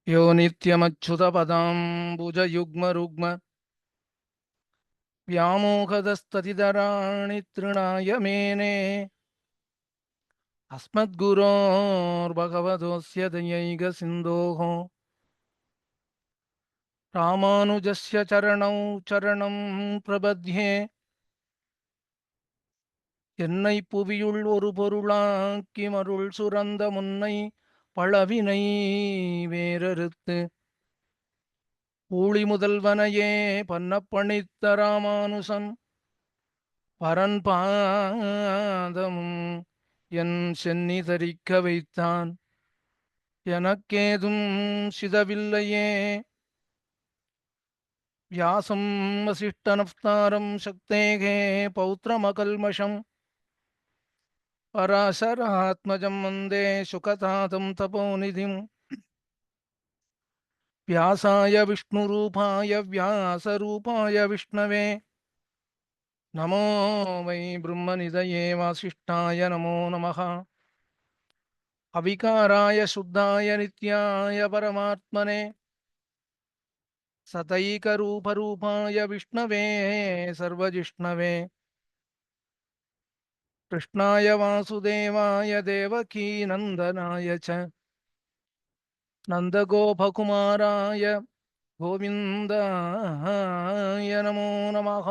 यो नित्यमच्युतपदाम्बुजयुग्मरुग्म व्यामोहदस्ततितराणि तृणाय मेने अस्मद्गुरोर्भगवतोऽस्य दयैकसिन्धोः रामानुजस्य चरणौ चरणं प्रबध्ये என்னை புவியுள் ஒரு பொருளாக்கி மருள் சுரந்த முன்னை பழவினை வேறறுத்து ஊழி முதல்வனையே பன்னப்பணித்த ராமானுசன் பரன்பாதமும் என் சென்னி தரிக்க வைத்தான். எனக்கேதும் சிதவில்லையே. வியாசம் வசிஷ்டநப்தாரம் சக்தேகே பௌத்திரமகல்மஷம் பராசராத்மஜம் வந்தே சுகதாதம் தபோநிதிம். व्यासाय विष्णुरूपाय व्यासरूपाय विष्णवे नमो वै ब्रह्मनिधये वासिष्ठाय नमो नमः. अविकाराय शुद्धाय नित्याय परमात्मने सतैकरूपरूपाय विष्णवे सर्वजिष्णवे कृष्णाय वासुदेवाय देवकीनन्दनाय च नन्दगोपकुमाराय गोविन्दाय नमो नमः.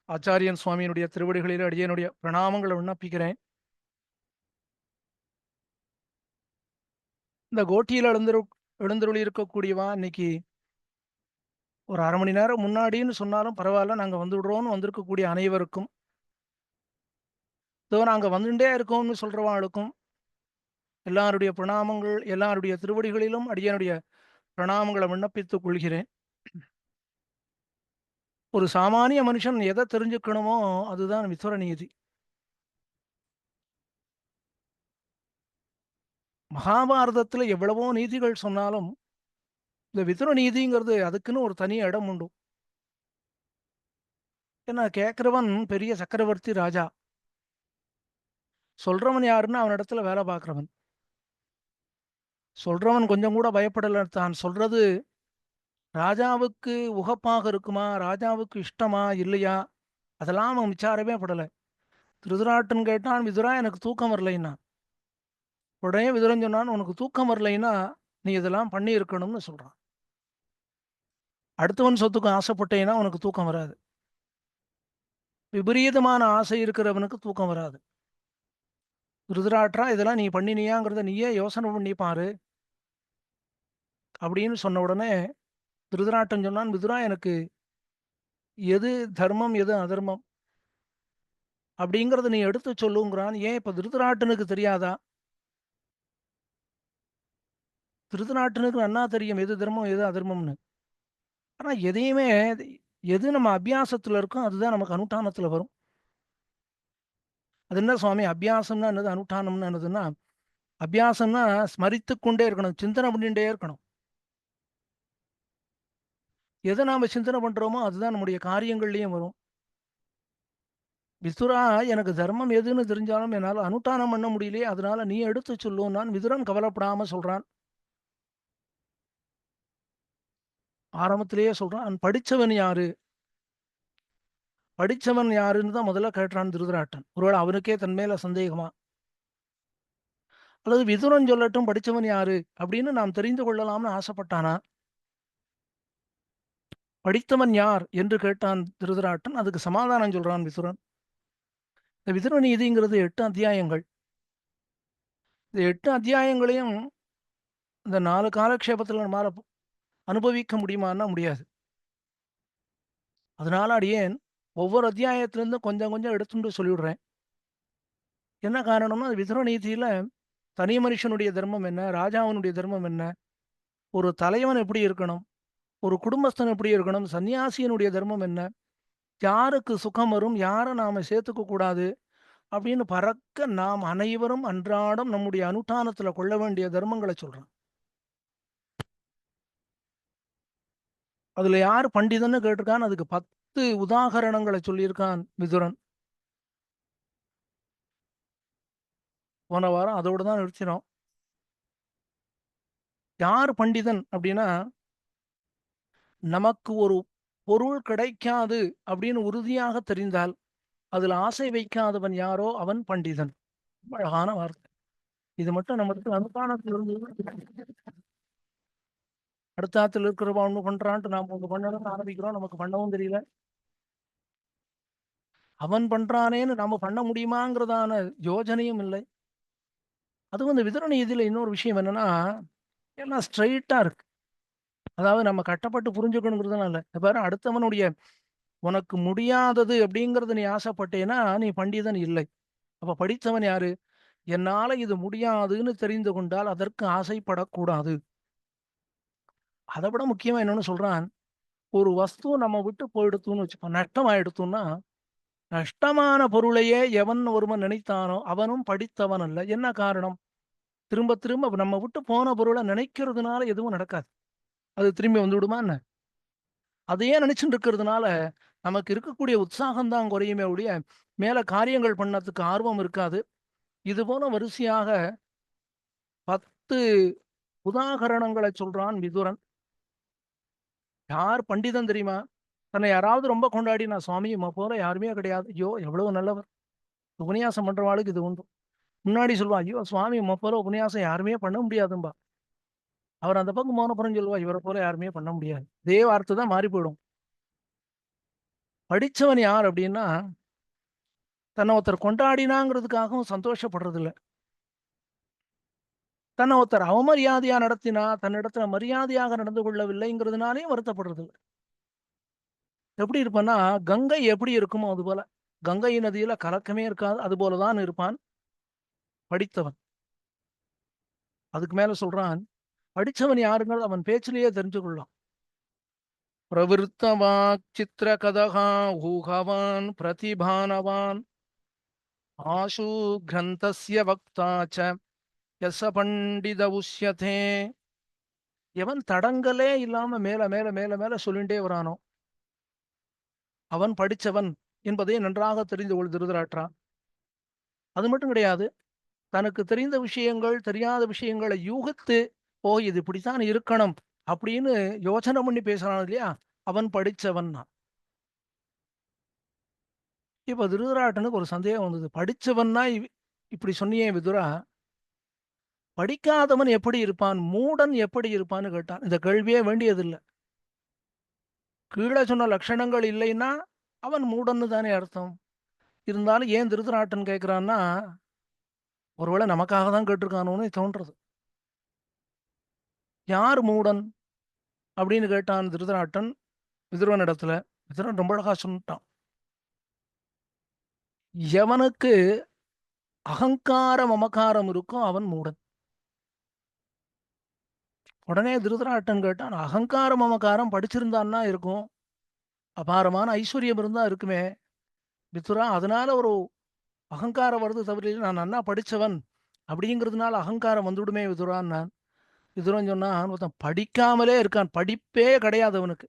ஆச்சாரியன் சுவாமியினுடைய திருவடிகளில் அடியனுடைய பிரணாமங்களை விண்ணப்பிக்கிறேன். இந்த கோட்டியில் எழுந்தருளி இருக்கக்கூடியவா இன்னைக்கு ஒரு அரை மணி நேரம் முன்னாடின்னு சொன்னாலும் பரவாயில்ல, நாங்கள் வந்துடுறோம்னு வந்திருக்கக்கூடிய அனைவருக்கும், இதோ நாங்கள் வந்துட்டே இருக்கோம்னு சொல்றவாளுக்கும் எல்லாருடைய பிரணாமங்கள், எல்லாருடைய திருவடிகளிலும் அடியனுடைய பிரணாமங்களை விண்ணப்பித்துக் கொள்கிறேன். ஒரு சாமானிய மனுஷன் எதை தெரிஞ்சுக்கணுமோ அதுதான் விதுர நீதி. மகாபாரதத்துல எவ்வளவோ நீதிகள் சொன்னாலும் இந்த விதுர நீதிங்கிறது அதுக்குன்னு ஒரு தனி இடம் உண்டு. ஏன்னா கேட்கிறவன் பெரிய சக்கரவர்த்தி ராஜா, சொல்றவன் யாருன்னா அவன் இடத்துல வேலை பார்க்கிறவன். சொல்றவன் கொஞ்சம் கூட பயப்படல, தான் சொல்றது ராஜாவுக்கு உகப்பாக இருக்குமா, ராஜாவுக்கு இஷ்டமா இல்லையா, அதெல்லாம் அவன் விசாரமே படலை. திருதராட்டன் கேட்டான், விதுரா எனக்கு தூக்கம் வரலைன்னா. உடனே விதுரன் சொன்னான், உனக்கு தூக்கம் வரலைன்னா நீ இதெல்லாம் பண்ணி இருக்கணும்னு சொல்றான். அடுத்தவன் சொத்துக்கு ஆசைப்பட்டேன்னா உனக்கு தூக்கம் வராது. விபரீதமான ஆசை இருக்கிறவனுக்கு தூக்கம் வராது. திருதராட்டா இதெல்லாம் நீ பண்ணினியாங்கிறத நீயே யோசனை பண்ணி பாரு அப்படின்னு சொன்ன உடனே திருதராட்டன் சொன்னான், விதுரா எனக்கு எது தர்மம் எது அதர்மம் அப்படிங்கறத நீ எடுத்து சொல்லுங்கிறான். ஏன் இப்ப திருதராட்டனுக்கு தெரியாதா? திருதராட்டனுக்கு நன்னா தெரியும் எது தர்மம் எது அதர்மம்னு. ஆனா எதையுமே எது நம்ம அபியாசத்துல இருக்கோ அதுதான் நமக்கு அனுஷ்டானத்துல வரும். அது என்ன சுவாமி அபியாசம்னா என்னது, அனுஷ்டானம்னா என்னதுன்னா, அபியாசம்னா ஸ்மரித்து கொண்டே இருக்கணும், சிந்தனை பண்ணிட்டே இருக்கணும். எதை நாம சிந்தனை பண்றோமோ அதுதான் நம்முடைய காரியங்கள்லயும் வரும். விதுரா எனக்கு தர்மம் எதுன்னு தெரிஞ்சாலும் என்னால் அனுஷ்டானம் பண்ண முடியலையே, அதனால நீ எடுத்து சொல்லும் நான். விதுரன் கவலைப்படாம சொல்றான். ஆரம்பத்திலேயே சொல்றான், படிச்சவன் யாரு, படிச்சவன் யாருன்னு தான் முதல்ல கேட்டான் திருதராட்டன். ஒருவேளை அவனுக்கே தன் மேல சந்தேகமா, அல்லது விதுரன் சொல்லட்டும் படிச்சவன் யாரு அப்படின்னு நாம் தெரிந்து கொள்ளலாம்னு ஆசைப்பட்டானா. படித்தவன் யார் என்று கேட்டான் திருதராட்டன். அதுக்கு சமாதானம் சொல்றான் விதுரன். இந்த விதுர நீதிங்கிறது 8 அத்தியாயங்கள். இந்த 8 அத்தியாயங்களையும் இந்த 4 காலக்ஷேபத்தில் நம்மால அனுபவிக்க முடியுமான்னா முடியாது. அதனால அடியேன் ஒவ்வொரு அத்தியாயத்திலிருந்தும் கொஞ்சம் கொஞ்சம் எடுத்துட்டு சொல்லிவிடுறேன். என்ன காரணம்னா விதுர நீதியில தனி மனுஷனுடைய தர்மம் என்ன, ராஜாவினுடைய தர்மம் என்ன, ஒரு தலைவன் எப்படி இருக்கணும், ஒரு குடும்பஸ்தன் எப்படி இருக்கணும், சன்னியாசியனுடைய தர்மம் என்ன, யாருக்கு சுகம் வரும், யாரை நாம சேர்த்துக்க கூடாது அப்படின்னு பறக்க நாம் அனைவரும் அன்றாடம் நம்முடைய அனுஷ்டானத்துல கொள்ள வேண்டிய தர்மங்களை சொல்றான். அதுல யார் பண்டிதன்னு கேட்டிருக்கான்னு அதுக்கு 10 உதாகரணங்களை சொல்லியிருக்கான் விதுரன். போன வாரம் அதோட தான் நிறுத்தினோம். யார் பண்டிதன் அப்படின்னா, நமக்கு ஒரு பொருள் கிடைக்காது அப்படின்னு உறுதியாக தெரிந்தால் அதுல ஆசை வைக்காதவன் யாரோ அவன் பண்டிதன். அழகான வார்த்தை. இது மட்டும் நமக்கு அனுதானத்தில் இருந்து அடுத்த ஆத்துல இருக்கிறவன் ஒண்ணு பண்றான்ட்டு நாம ஒண்ணு பண்ணணும்னு ஆரம்பிக்கிறோம். நமக்கு பண்ணவும் தெரியல. அவன் பண்றானேன்னு நம்ம பண்ண முடியுமாங்கிறதான யோஜனையும் இல்லை. அதுவும் இந்த விதரண இதுல இன்னொரு விஷயம் என்னன்னா, எல்லாம் ஸ்ட்ரைட்டா இருக்கு. அதாவது நம்ம கட்டப்பட்டு புரிஞ்சுக்கணுங்கிறதுனால இல்ல. இப்ப பாரு, அடுத்தவனுடைய உனக்கு முடியாதது அப்படிங்கறது நீ ஆசைப்பட்டேன்னா நீ பண்டிதன் இல்லை. அப்ப படித்தவன் யாரு? என்னால இது முடியாதுன்னு தெரிந்து கொண்டால் அதற்கு ஆசைப்படக்கூடாது. அதை விட முக்கியமா என்னன்னு சொல்றான், ஒரு வஸ்து நம்ம விட்டு போயிடுத்துன்னு வச்சுப்போம், நஷ்டம் ஆயிடுத்துன்னா, நஷ்டமான பொருளையே எவன் ஒருவன் நினைத்தானோ அவனும் படித்தவன் அல்ல. என்ன காரணம்? திரும்ப திரும்ப நம்ம விட்டு போன பொருளை நினைக்கிறதுனால எதுவும் நடக்காது. அது திரும்பி வந்து விடுமா என்ன? அதையே நினைச்சுட்டு இருக்கிறதுனால நமக்கு இருக்கக்கூடிய உற்சாகம் தான் குறையுமே ஒழிய மேல காரியங்கள் பண்ணதுக்கு ஆர்வம் இருக்காது. இது போல வரிசையாக 10 உதாகரணங்களை சொல்றான் விதுரன். யார் பண்டிதன் தெரியுமா? தன்னை யாராவது ரொம்ப கொண்டாடி, நான் சுவாமி உம்மை போல யாருமே கிடையாது, ஐயோ எவ்வளவு நல்லவர், உபன்யாசம் பண்றவாளுக்கு இது உண்டு. முன்னாடி சொல்லுவா, ஐயோ சுவாமி உம்மை போல உபன்யாசம் யாருமே பண்ண முடியாதும்பா. அவர் அந்த பக்கம் போன சொல்லுவா, இவரை போல யாருமே பண்ண முடியாது. இதே வார்த்தை தான் மாறி போயிடும். படிச்சவன் யார் அப்படின்னா, தன்னை ஒருத்தர் கொண்டாடினாங்கிறதுக்காகவும் சந்தோஷப்படுறது இல்ல. தன்னை ஒருத்தர் அவமரியாதையா நடத்தினா, தன்னிடத்துல மரியாதையாக நடந்து கொள்ளவில்லைங்கிறதுனாலையும் வருத்தப்படுறது இல்ல. எப்படி இருப்பான்னா, கங்கை எப்படி இருக்குமோ அது போல, கங்கை நதியில கலக்கமே இருக்காது, அது போலதான் இருப்பான் படித்தவன். அதுக்கு மேல சொல்றான், படிச்சவன் யாருங்கிறது அவன் பேச்சிலேயே தெரிஞ்சு கொள்ளலாம். பிரவிருத்தவாக் சித்திர கதகா ஊகவான் பிரதிபானவான் ஆசு கிரந்தஸ்ய வக்தா ச யச பண்டித உஷ்யதே. எவன் தடங்களே இல்லாம மேல மேல மேல மேல சொல்லிண்டே வரானோ அவன் படிச்சவன் என்பதை நன்றாக தெரிந்து கொள் திருதராற்றா. அது மட்டும் கிடையாது, தனக்கு தெரிந்த விஷயங்கள் தெரியாத விஷயங்களை யூகித்து, ஓ இது இப்படித்தான் இருக்கணும் அப்படின்னு யோசனை பண்ணி பேசுறான் இல்லையா, அவன் படிச்சவன். இப்ப திருதராட்டனுக்கு ஒரு சந்தேகம் வந்தது. படிச்சவன்னா இப்படி சொன்னியே விதுரா, படிக்காதவன் எப்படி இருப்பான், மூடன் எப்படி இருப்பான்னு கேட்டான். இந்த கேள்வியே வேண்டியதில்லை. கீழே சொன்ன லட்சணங்கள் இல்லைன்னா அவன் மூடன்னு தானே அர்த்தம். இருந்தாலும் ஏன் திருதராட்டன் கேட்கிறான்னா, ஒருவேளை நமக்காக தான் கேட்டிருக்கானோன்னு தோன்றது. யார் மூடன் அப்படின்னு கேட்டான் திருதராட்டன் விதுரன் இடத்துல. விதுரன் ரொம்ப அழகா சொல்லிட்டான், எவனுக்கு அகங்கார மமகாரம் இருக்கும் அவன் மூடன். உடனே திருதராட்டன் கேட்டான், அகங்கார மமகாரம் படிச்சிருந்தான்னா இருக்கும், அபாரமான ஐஸ்வர்யம் இருந்தா இருக்குமே விதுரா, அதனால ஒரு அகங்காரம் வருது தவிர நான் நன்னா படிச்சவன் அப்படிங்கிறதுனால அகங்காரம் வந்துவிடுமே விதுரான். விதுரன் சொன்னான், ஒருத்தன் படிக்காமலே இருக்கான், படிப்பே கிடையாது அவனுக்கு,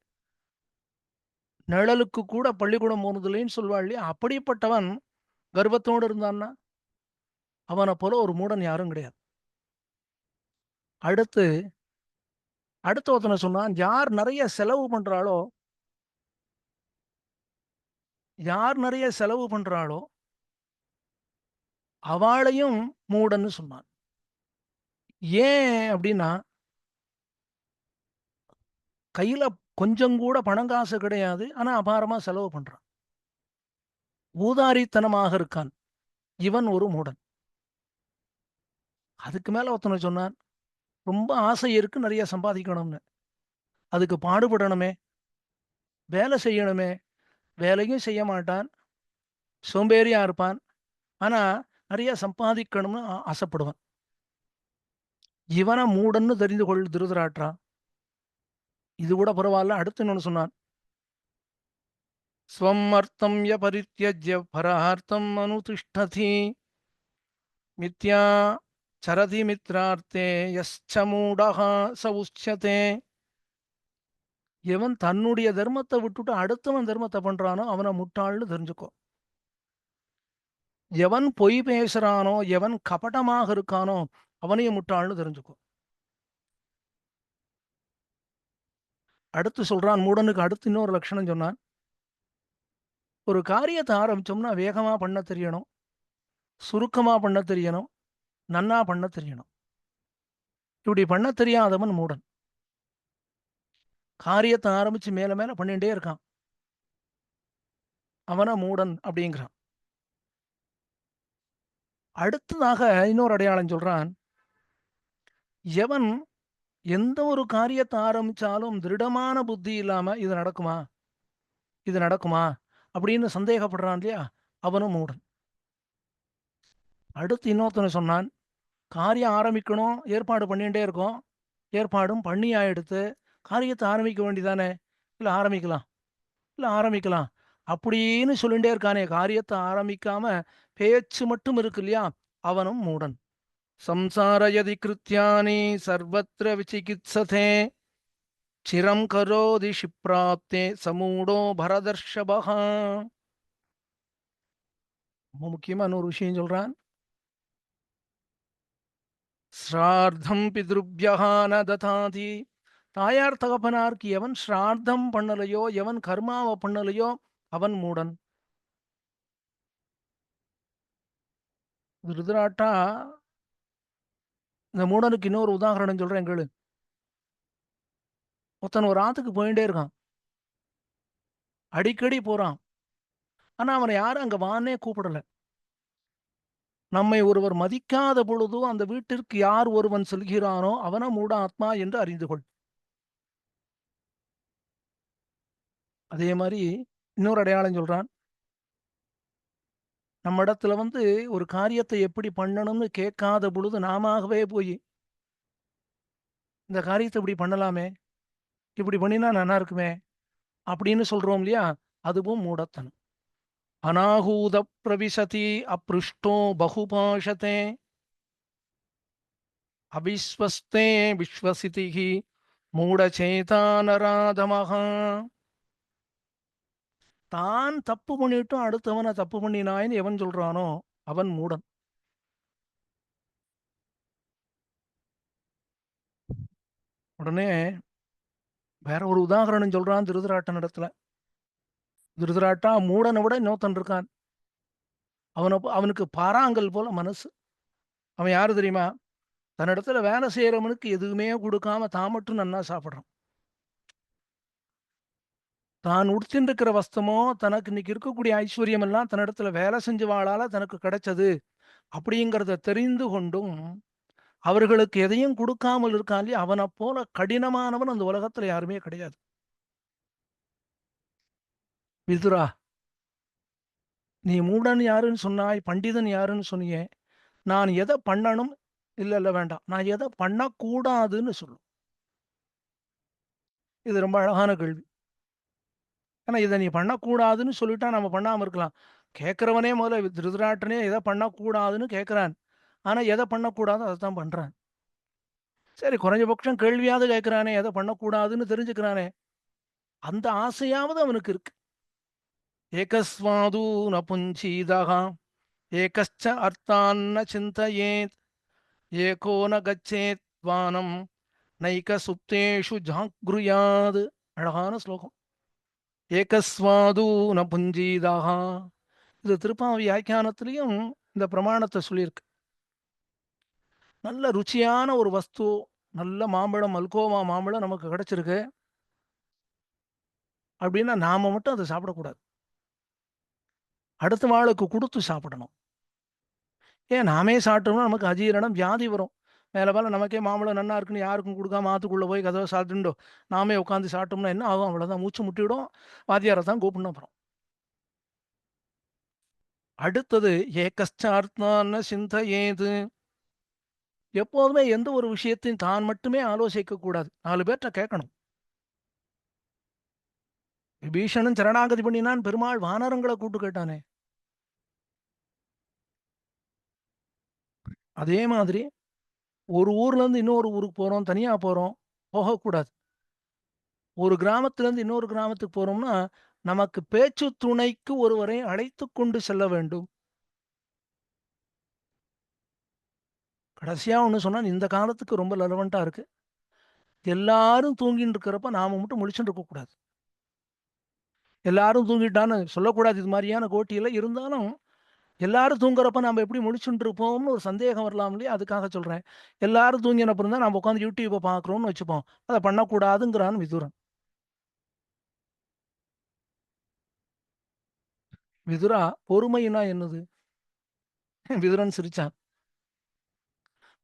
நிழலுக்கு கூட பள்ளிக்கூடம் போனதில்லைன்னு சொல்வாள் இல்லையா, அப்படிப்பட்டவன் கர்வத்தோடு இருந்தான்னா அவனை போல ஒரு மூடன் யாரும் கிடையாது. அடுத்து அடுத்த ஒருத்தனை சொன்னான், யார் நிறைய செலவு பண்றாளோ, யார் நிறைய செலவு பண்றாளோ அவளையும் மூடன்னு சொன்னான். ஏன் அப்படின்னா, கையில கொஞ்சம் கூட பணம் காசு கிடையாது, ஆனா அபாரமா செலவு பண்றான், ஊதாரித்தனமாக இருக்கான், இவன் ஒரு மூடன். அதுக்கு மேல ஒருத்தனை சொன்னான், ரொம்ப ஆசை இருக்கு நிறைய சம்பாதிக்கணும்னு, அதுக்கு பாடுபடணுமே, வேலை செய்யணுமே, வேலையும் செய்ய மாட்டான், சோம்பேறியா இருப்பான், ஆனா நிறைய சம்பாதிக்கணும்னு ஆசைப்படுவான், இவனை மூடன்னு தெரிந்து கொள் திருதராற்றா. இது கூட பரவாயில்ல, அடுத்து இன்னொன்னு சொன்னான், ஸ்வம் அர்த்தம் ய பரித்யஜ்ய பரார்த்தம் அனுதிஷ்டதி மித்யா சரதி மித்ரார்த்தே யஸ்ச மூடஹ ச உச்யதே. எவன் தன்னுடைய தர்மத்தை விட்டுட்டு அடுத்தவன் தர்மத்தை பண்றானோ அவனை முட்டாள்னு தெரிஞ்சுக்கோ. எவன் பொய் பேசுறானோ, எவன் கபடமாக இருக்கானோ அவனையும் முட்டாள்னு தெரிஞ்சுக்கோ. அடுத்து சொல்றான், மூடனுக்கு அடுத்து இன்னொரு லட்சணம் சொன்னான். ஒரு காரியத்தை ஆரம்பிச்சோம்னா வேகமா பண்ண தெரியணும், சுருக்கமா பண்ண தெரியணும், நன்னா பண்ண தெரியணும். இப்படி பண்ண தெரியாதவன் மூடன். காரியத்தை ஆரம்பிச்சு மேல மேல பண்ணிட்டே இருக்கான், அவன மூடன் அப்படிங்கிறான். அடுத்ததாக இன்னொரு அடையாளம் சொல்றான். எவன் எந்த ஒரு காரியத்தை ஆரம்பிச்சாலும் திருடமான புத்தி இல்லாம இது நடக்குமா, இது நடக்குமா அப்படின்னு சந்தேகப்படுறான் இல்லையா, அவனும் மூடன். அடுத்து இன்னொருத்தனை சொன்னான், காரியம் ஆரம்பிக்கணும், ஏற்பாடு பண்ணிட்டே இருக்கோம், ஏற்பாடும் பண்ணி ஆயிடுத்து, காரியத்தை ஆரம்பிக்க வேண்டியதானே, இல்லை ஆரம்பிக்கலாம், இல்லை ஆரம்பிக்கலாம் அப்படின்னு சொல்லிட்டே இருக்கானே, காரியத்தை ஆரம்பிக்காம பேச்சு மட்டும் இருக்கு இல்லையா, அவனும் மூடன். சம்சாரயதி கிருத்தியானி சர்வத்திர விசிகித்சதே சிரம் கரோதி ஷிப்ராப்தே சமூடோ பரதர்ஷபஹா. ரொம்ப முக்கியமா இன்னொரு விஷயம் சொல்றான். ஸ்ரார்த்தம் பித்ருப்யஹா ந ததாதி. தாயார் தகப்பனாருக்கு எவன் ஸ்ரார்த்தம் பண்ணலையோ, எவன் கர்மாவை பண்ணலையோ அவன் மூடன். திருதராட்டா, இந்த மூடனுக்கு இன்னொரு உதாரணம் சொல்றேன் கேளு. ஒருத்தன் ஒரு ஆத்துக்கு போயிட்டே இருக்கான், அடிக்கடி போறான், ஆனா அவனை யாரும் அங்க வான்னே கூப்பிடல. நம்மை ஒருவர் மதிக்காத பொழுது அந்த வீட்டிற்கு யார் ஒருவன் செல்கிறானோ அவன மூட ஆத்மா என்று அறிந்து கொள். அதே மாதிரி இன்னொரு அடையாளம் சொல்றான். நம்ம இடத்துல ஒரு காரியத்தை எப்படி பண்ணணும்னு கேட்காத பொழுது நாமவே போய் இந்த காரியத்தை இப்படி பண்ணலாமே, இப்படி பண்ணினா நல்லா இருக்குமே அப்படின்னு சொல்றோம் இல்லையா, அதுவும் மூடத்தனம். அநாகூத பிரவிசதி அப்ருஷ்டோ பகுபாஷதே அவிஸ்வஸ்தே விஸ்வசிதிகி மூடச்சேதா நராதமஹா. தான் தப்பு பண்ணிட்டும் அடுத்தவனை தப்பு பண்ணினாயின்னு எவன் சொல்றானோ அவன் மூடன். உடனே வேற ஒரு உதாகரணம் சொல்றான் திருதராட்டன் இடத்துல. திருதராட்டா, மூடனை விட இன்னொருத்தன் இருக்கான். அவனுக்கு பாறாங்கல் போல மனசு. அவன் யாரு தெரியுமா? தன்னிடத்துல வேலை செய்யறவனுக்கு எதுவுமே கொடுக்காம தான் மட்டும் நன்னா சாப்பிடுறான். தான் உடுத்தின்னு இருக்கிற வஸ்தமோ, தனக்கு இன்னைக்கு இருக்கக்கூடிய ஐஸ்வர்யம் எல்லாம் தன்னிடத்துல வேலை செஞ்சு வாழால தனக்கு கிடைச்சது அப்படிங்கிறத தெரிந்து கொண்டும் அவர்களுக்கு எதையும் கொடுக்காமல் இருக்கான் இல்லையா, அவனை போல கடினமானவன் அந்த உலகத்துல யாருமே கிடையாது. விதுரா, நீ மூடன் யாருன்னு சொன்னாய், பண்டிதன் யாருன்னு சொன்னியே, நான் எதை பண்ணணும், இல்ல இல்ல வேண்டாம், நான் எதை பண்ணக்கூடாதுன்னு சொல்லு. இது ரொம்ப அழகான கேள்வி. ஏன்னா இதை நீ பண்ணக்கூடாதுன்னு சொல்லிட்டா நம்ம பண்ணாம இருக்கலாம். கேட்கிறவனே முதல்ல திருதராட்டனே எதை பண்ணக்கூடாதுன்னு கேட்கிறான், ஆனா எதை பண்ணக்கூடாது அதை தான் பண்றான். சரி, குறைஞ்சபட்சம் கேள்வியாவது கேட்கிறானே, எதை பண்ணக்கூடாதுன்னு தெரிஞ்சுக்கிறானே, அந்த ஆசையாவது அவனுக்கு இருக்கு. ஏகஸ்வாது நபுஞ்சீதா ஏகஸ்ச அர்த்தான்ன சிந்தயேத் ஏகோ ந கச்சேத் வானம் நைக சுப்தேஷு ஜாக்ருயாது. அழகான ஸ்லோகம். ஏகஸ்வாது ந புஞ்சீதாக. இது திருப்பாவி வியாக்கியானத்திலையும் இந்த பிரமாணத்தை சொல்லியிருக்கு. நல்ல ருச்சியான ஒரு வஸ்து, நல்ல மாம்பழம், மல்கோவா மாம்பழம் நமக்கு கிடைச்சிருக்கு அப்படின்னா நாம மட்டும் அதை சாப்பிடக்கூடாது, அடுத்த வாளுக்கு கொடுத்து சாப்பிடணும். ஏன் நாமே சாப்பிட்டோம்னா நமக்கு அஜீரணம், வியாதி வரும். மேலே மேலே நமக்கே மாம்பழம் நன்னா இருக்குன்னு யாருக்கும் கொடுக்காம ஆத்துக்குள்ளே போய் கதவை சாப்பிட்டுண்டோ நாமே உட்காந்து சாப்பிட்டோம்னா என்ன ஆகும்? அவ்வளோதான், மூச்சு முட்டிவிடும், வாத்தியாரை தான் கூப்பிடணும் அப்புறம். அடுத்தது ஏகஸ்சார்த்தான சிந்த ஏது. எப்போதுமே எந்த ஒரு விஷயத்தையும் தான் மட்டுமே ஆலோசிக்க கூடாது, 4 பேர்கிட்ட கேட்கணும். விபீஷணன் சரணாகதி பண்ணினான், பெருமாள் வானரங்களை கூட்டு கேட்டானே. அதே மாதிரி ஒரு ஊர்ல இருந்து இன்னொரு ஊருக்கு போறோம், தனியா போறோம், போகக்கூடாது. ஒரு கிராமத்திலிருந்து இன்னொரு கிராமத்துக்கு போறோம்னா, நமக்கு பேச்சு துணைக்கு ஒருவரை அழைத்துக் கொண்டு செல்ல வேண்டும். கடைசியா ஒண்ணு சொன்னா, இந்த காலத்துக்கு ரொம்ப ரெலவென்ட்டா இருக்கு. எல்லாரும் தூங்கின்னு இருக்கிறப்ப நாம மட்டும் முழிச்சுட்டு இருக்கக்கூடாது. எல்லாரும் தூங்கிட்டான்னு சொல்லக்கூடாது இது மாரியான கோட்டியில. இருந்தாலும் எல்லாரும் தூங்குறப்ப நாம எப்படி முழிச்சுட்டு இருப்போம்னு ஒரு சந்தேகம் வரலாம் இல்லையா? அதுக்காக சொல்றேன். எல்லாரும் தூங்கின அப்புறம் தான் நாம உட்கார்ந்து YouTubeஅ பார்க்கிறோம்னு வச்சுப்போம். அத பண்ணக்கூடாதுங்கிறான் விதுரன். விதுரா, பொறுமைன்னா என்னது? விதுரன் சிரிச்சான்.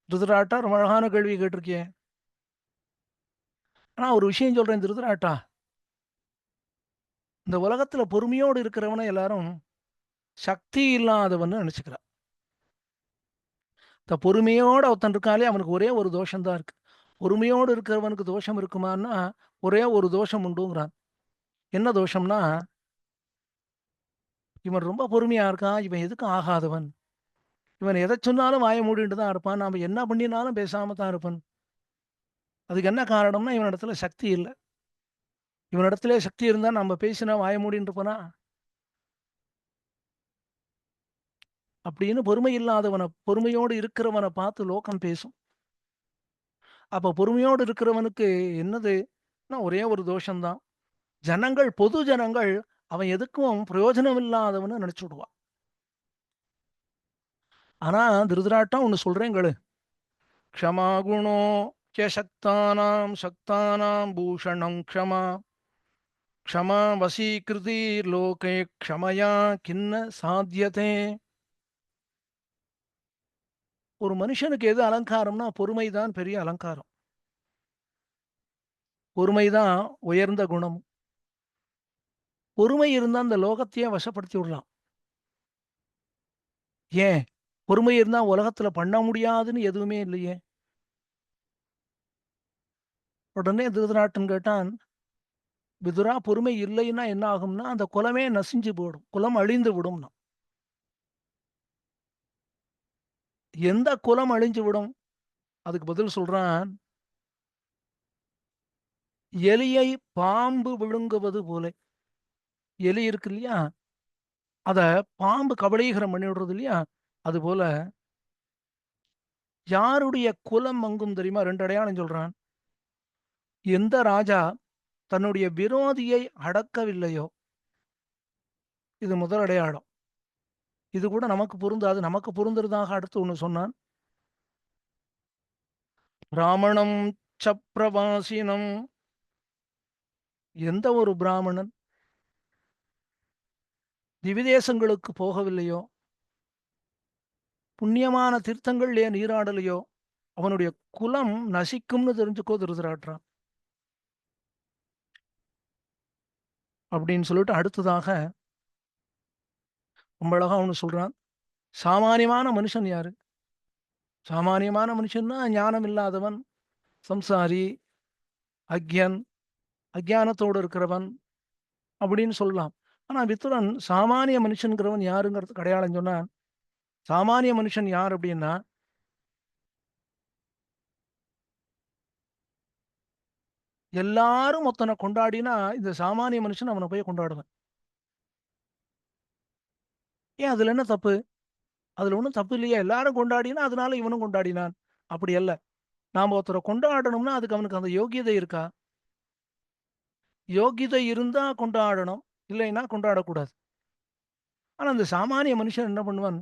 திருதராட்டா, ரொம்ப அழகான கேள்வி கேட்டிருக்கியே! ஆனா ஒரு விஷயம் சொல்றேன் திருதராட்டா. இந்த உலகத்துல பொறுமையோடு இருக்கிறவன எல்லாரும் சக்தி இல்லாதவன்னு நெனச்சுக்கிறா. இந்த பொறுமையோட ஒருத்தன் இருக்கானே அவனுக்கு ஒரே ஒரு தோஷம் தான் இருக்கு. பொறுமையோடு இருக்கிறவனுக்கு தோஷம் இருக்குமான்னா, ஒரே ஒரு தோஷம் உண்டுங்கிறான். என்ன தோஷம்னா, இவன் ரொம்ப பொறுமையா இருக்கான். இவன் எதுக்கும் ஆகாதவன். இவன் எத சொன்னாலும் வாய மூடிட்டு தான் இருப்பான். நாம என்ன பண்ணினாலும் பேசாம தான் இருப்பான். அதுக்கு என்ன காரணம்னா, இவனிடத்துல சக்தி இல்ல. இவனிடத்திலே சக்தி இருந்தா நம்ம பேசினா வாய மூடின்னு இருப்பானா? அப்படின்னு பொறுமை இல்லாதவன, பொறுமையோடு இருக்கிறவன பார்த்து லோகம் பேசும். அப்ப பொறுமையோடு இருக்கிறவனுக்கு என்னதுன்னா, ஒரே ஒரு தோஷம் தான். ஜனங்கள், பொது ஜனங்கள் அவன் எதுக்கும் பிரயோஜனம் இல்லாதவன்னு நெனச்சு விடுவா. ஆனா திருதராட்டம் ஒண்ணு சொல்றேன் கேளு. க்ஷமா குணோ யசக்தானாம் சக்தானாம் பூஷணம் க்ஷமா. க்ஷமா வசீகிருதிர்லோகே க்ஷமயா கின்ன சாத்யதே. ஒரு மனுஷனுக்கு எது அலங்காரம்னா, பொறுமைதான் பெரிய அலங்காரம். பொறுமைதான் உயர்ந்த குணம். பொறுமை இருந்தா இந்த லோகத்தையே வசப்படுத்தி விடலாம். ஏன்? பொறுமை இருந்தா உலகத்துல பண்ண முடியாதுன்னு எதுவுமே இல்லையே! உடனே திருதராட்டன் கேட்டான், "விதுரா, பொறுமை இல்லைன்னா என்ன ஆகும்னா, அந்த குலமே நசிஞ்சு போயிடும். குலம் அழிந்து விடும்னான்." எந்த குலம் அழிஞ்சு விடும்? அதுக்கு பதில் சொல்றான், "எலியை பாம்பு விழுங்குவது போல." எலி இருக்கு இல்லையா? அத பாம்பு கபளீகரம் பண்ணி விடுறது இல்லையா? அதுபோல யாருடைய குலம் மங்கும் தெரியுமா? 2 அடையாளம் சொல்றான். எந்த ராஜா தன்னுடைய விரோதியை அடக்கவில்லையோ, இது முதல் அடையாளம். இது கூட நமக்கு பொருந்தாது. நமக்கு பொருந்துறதாக அடுத்து ஒண்ணு சொன்னான். பிராமணம் சப்ரவாசினம். எந்த ஒரு பிராமணன் திவிதேசங்களுக்கு போகவில்லையோ, புண்ணியமான தீர்த்தங்கள்லயே நீராடலையோ, அவனுடைய குலம் நசிக்கும்னு தெரிஞ்சுக்கோ திருதராட்றான். அப்படின்னு சொல்லிட்டு அடுத்ததாக ரொம்ப அழகா ஒண்ணு சொல்றான். சாமானியமான மனுஷன் யாரு? சாமானியமான மனுஷன்னா ஞானம் இல்லாதவன், சம்சாரி, அக்ஞன், அஞ்ஞானத்தோடு இருக்கிறவன் அப்படின்னு சொல்லலாம். ஆனா வித்துரன் சாமானிய மனுஷன்கிறவன் யாருங்கிறதுக்கு அடையாளம் சொன்னான். சாமானிய மனுஷன் யார் அப்படின்னா, எல்லாரும் ஒருத்தன கொண்டாடினா, இந்த சாமானிய மனுஷன் அவன போய் கொண்டாடுவான். ஏன் அதுல என்ன தப்பு? அதுல ஒண்ணும் தப்பு இல்லையே! எல்லாரும் கொண்டாடினா, அதனால இவனும் கொண்டாடினான். அப்படி அல்ல. நாம ஒருத்தர கொண்டாடணும்னா, அதுக்கு அவனுக்கு அந்த யோக்கியதை இருக்கா? யோக்கியதை இருந்தா கொண்டாடணும். இல்லைன்னா கொண்டாடக்கூடாது. ஆனா, இந்த சாமானிய மனுஷன் என்ன பண்ணுவான்?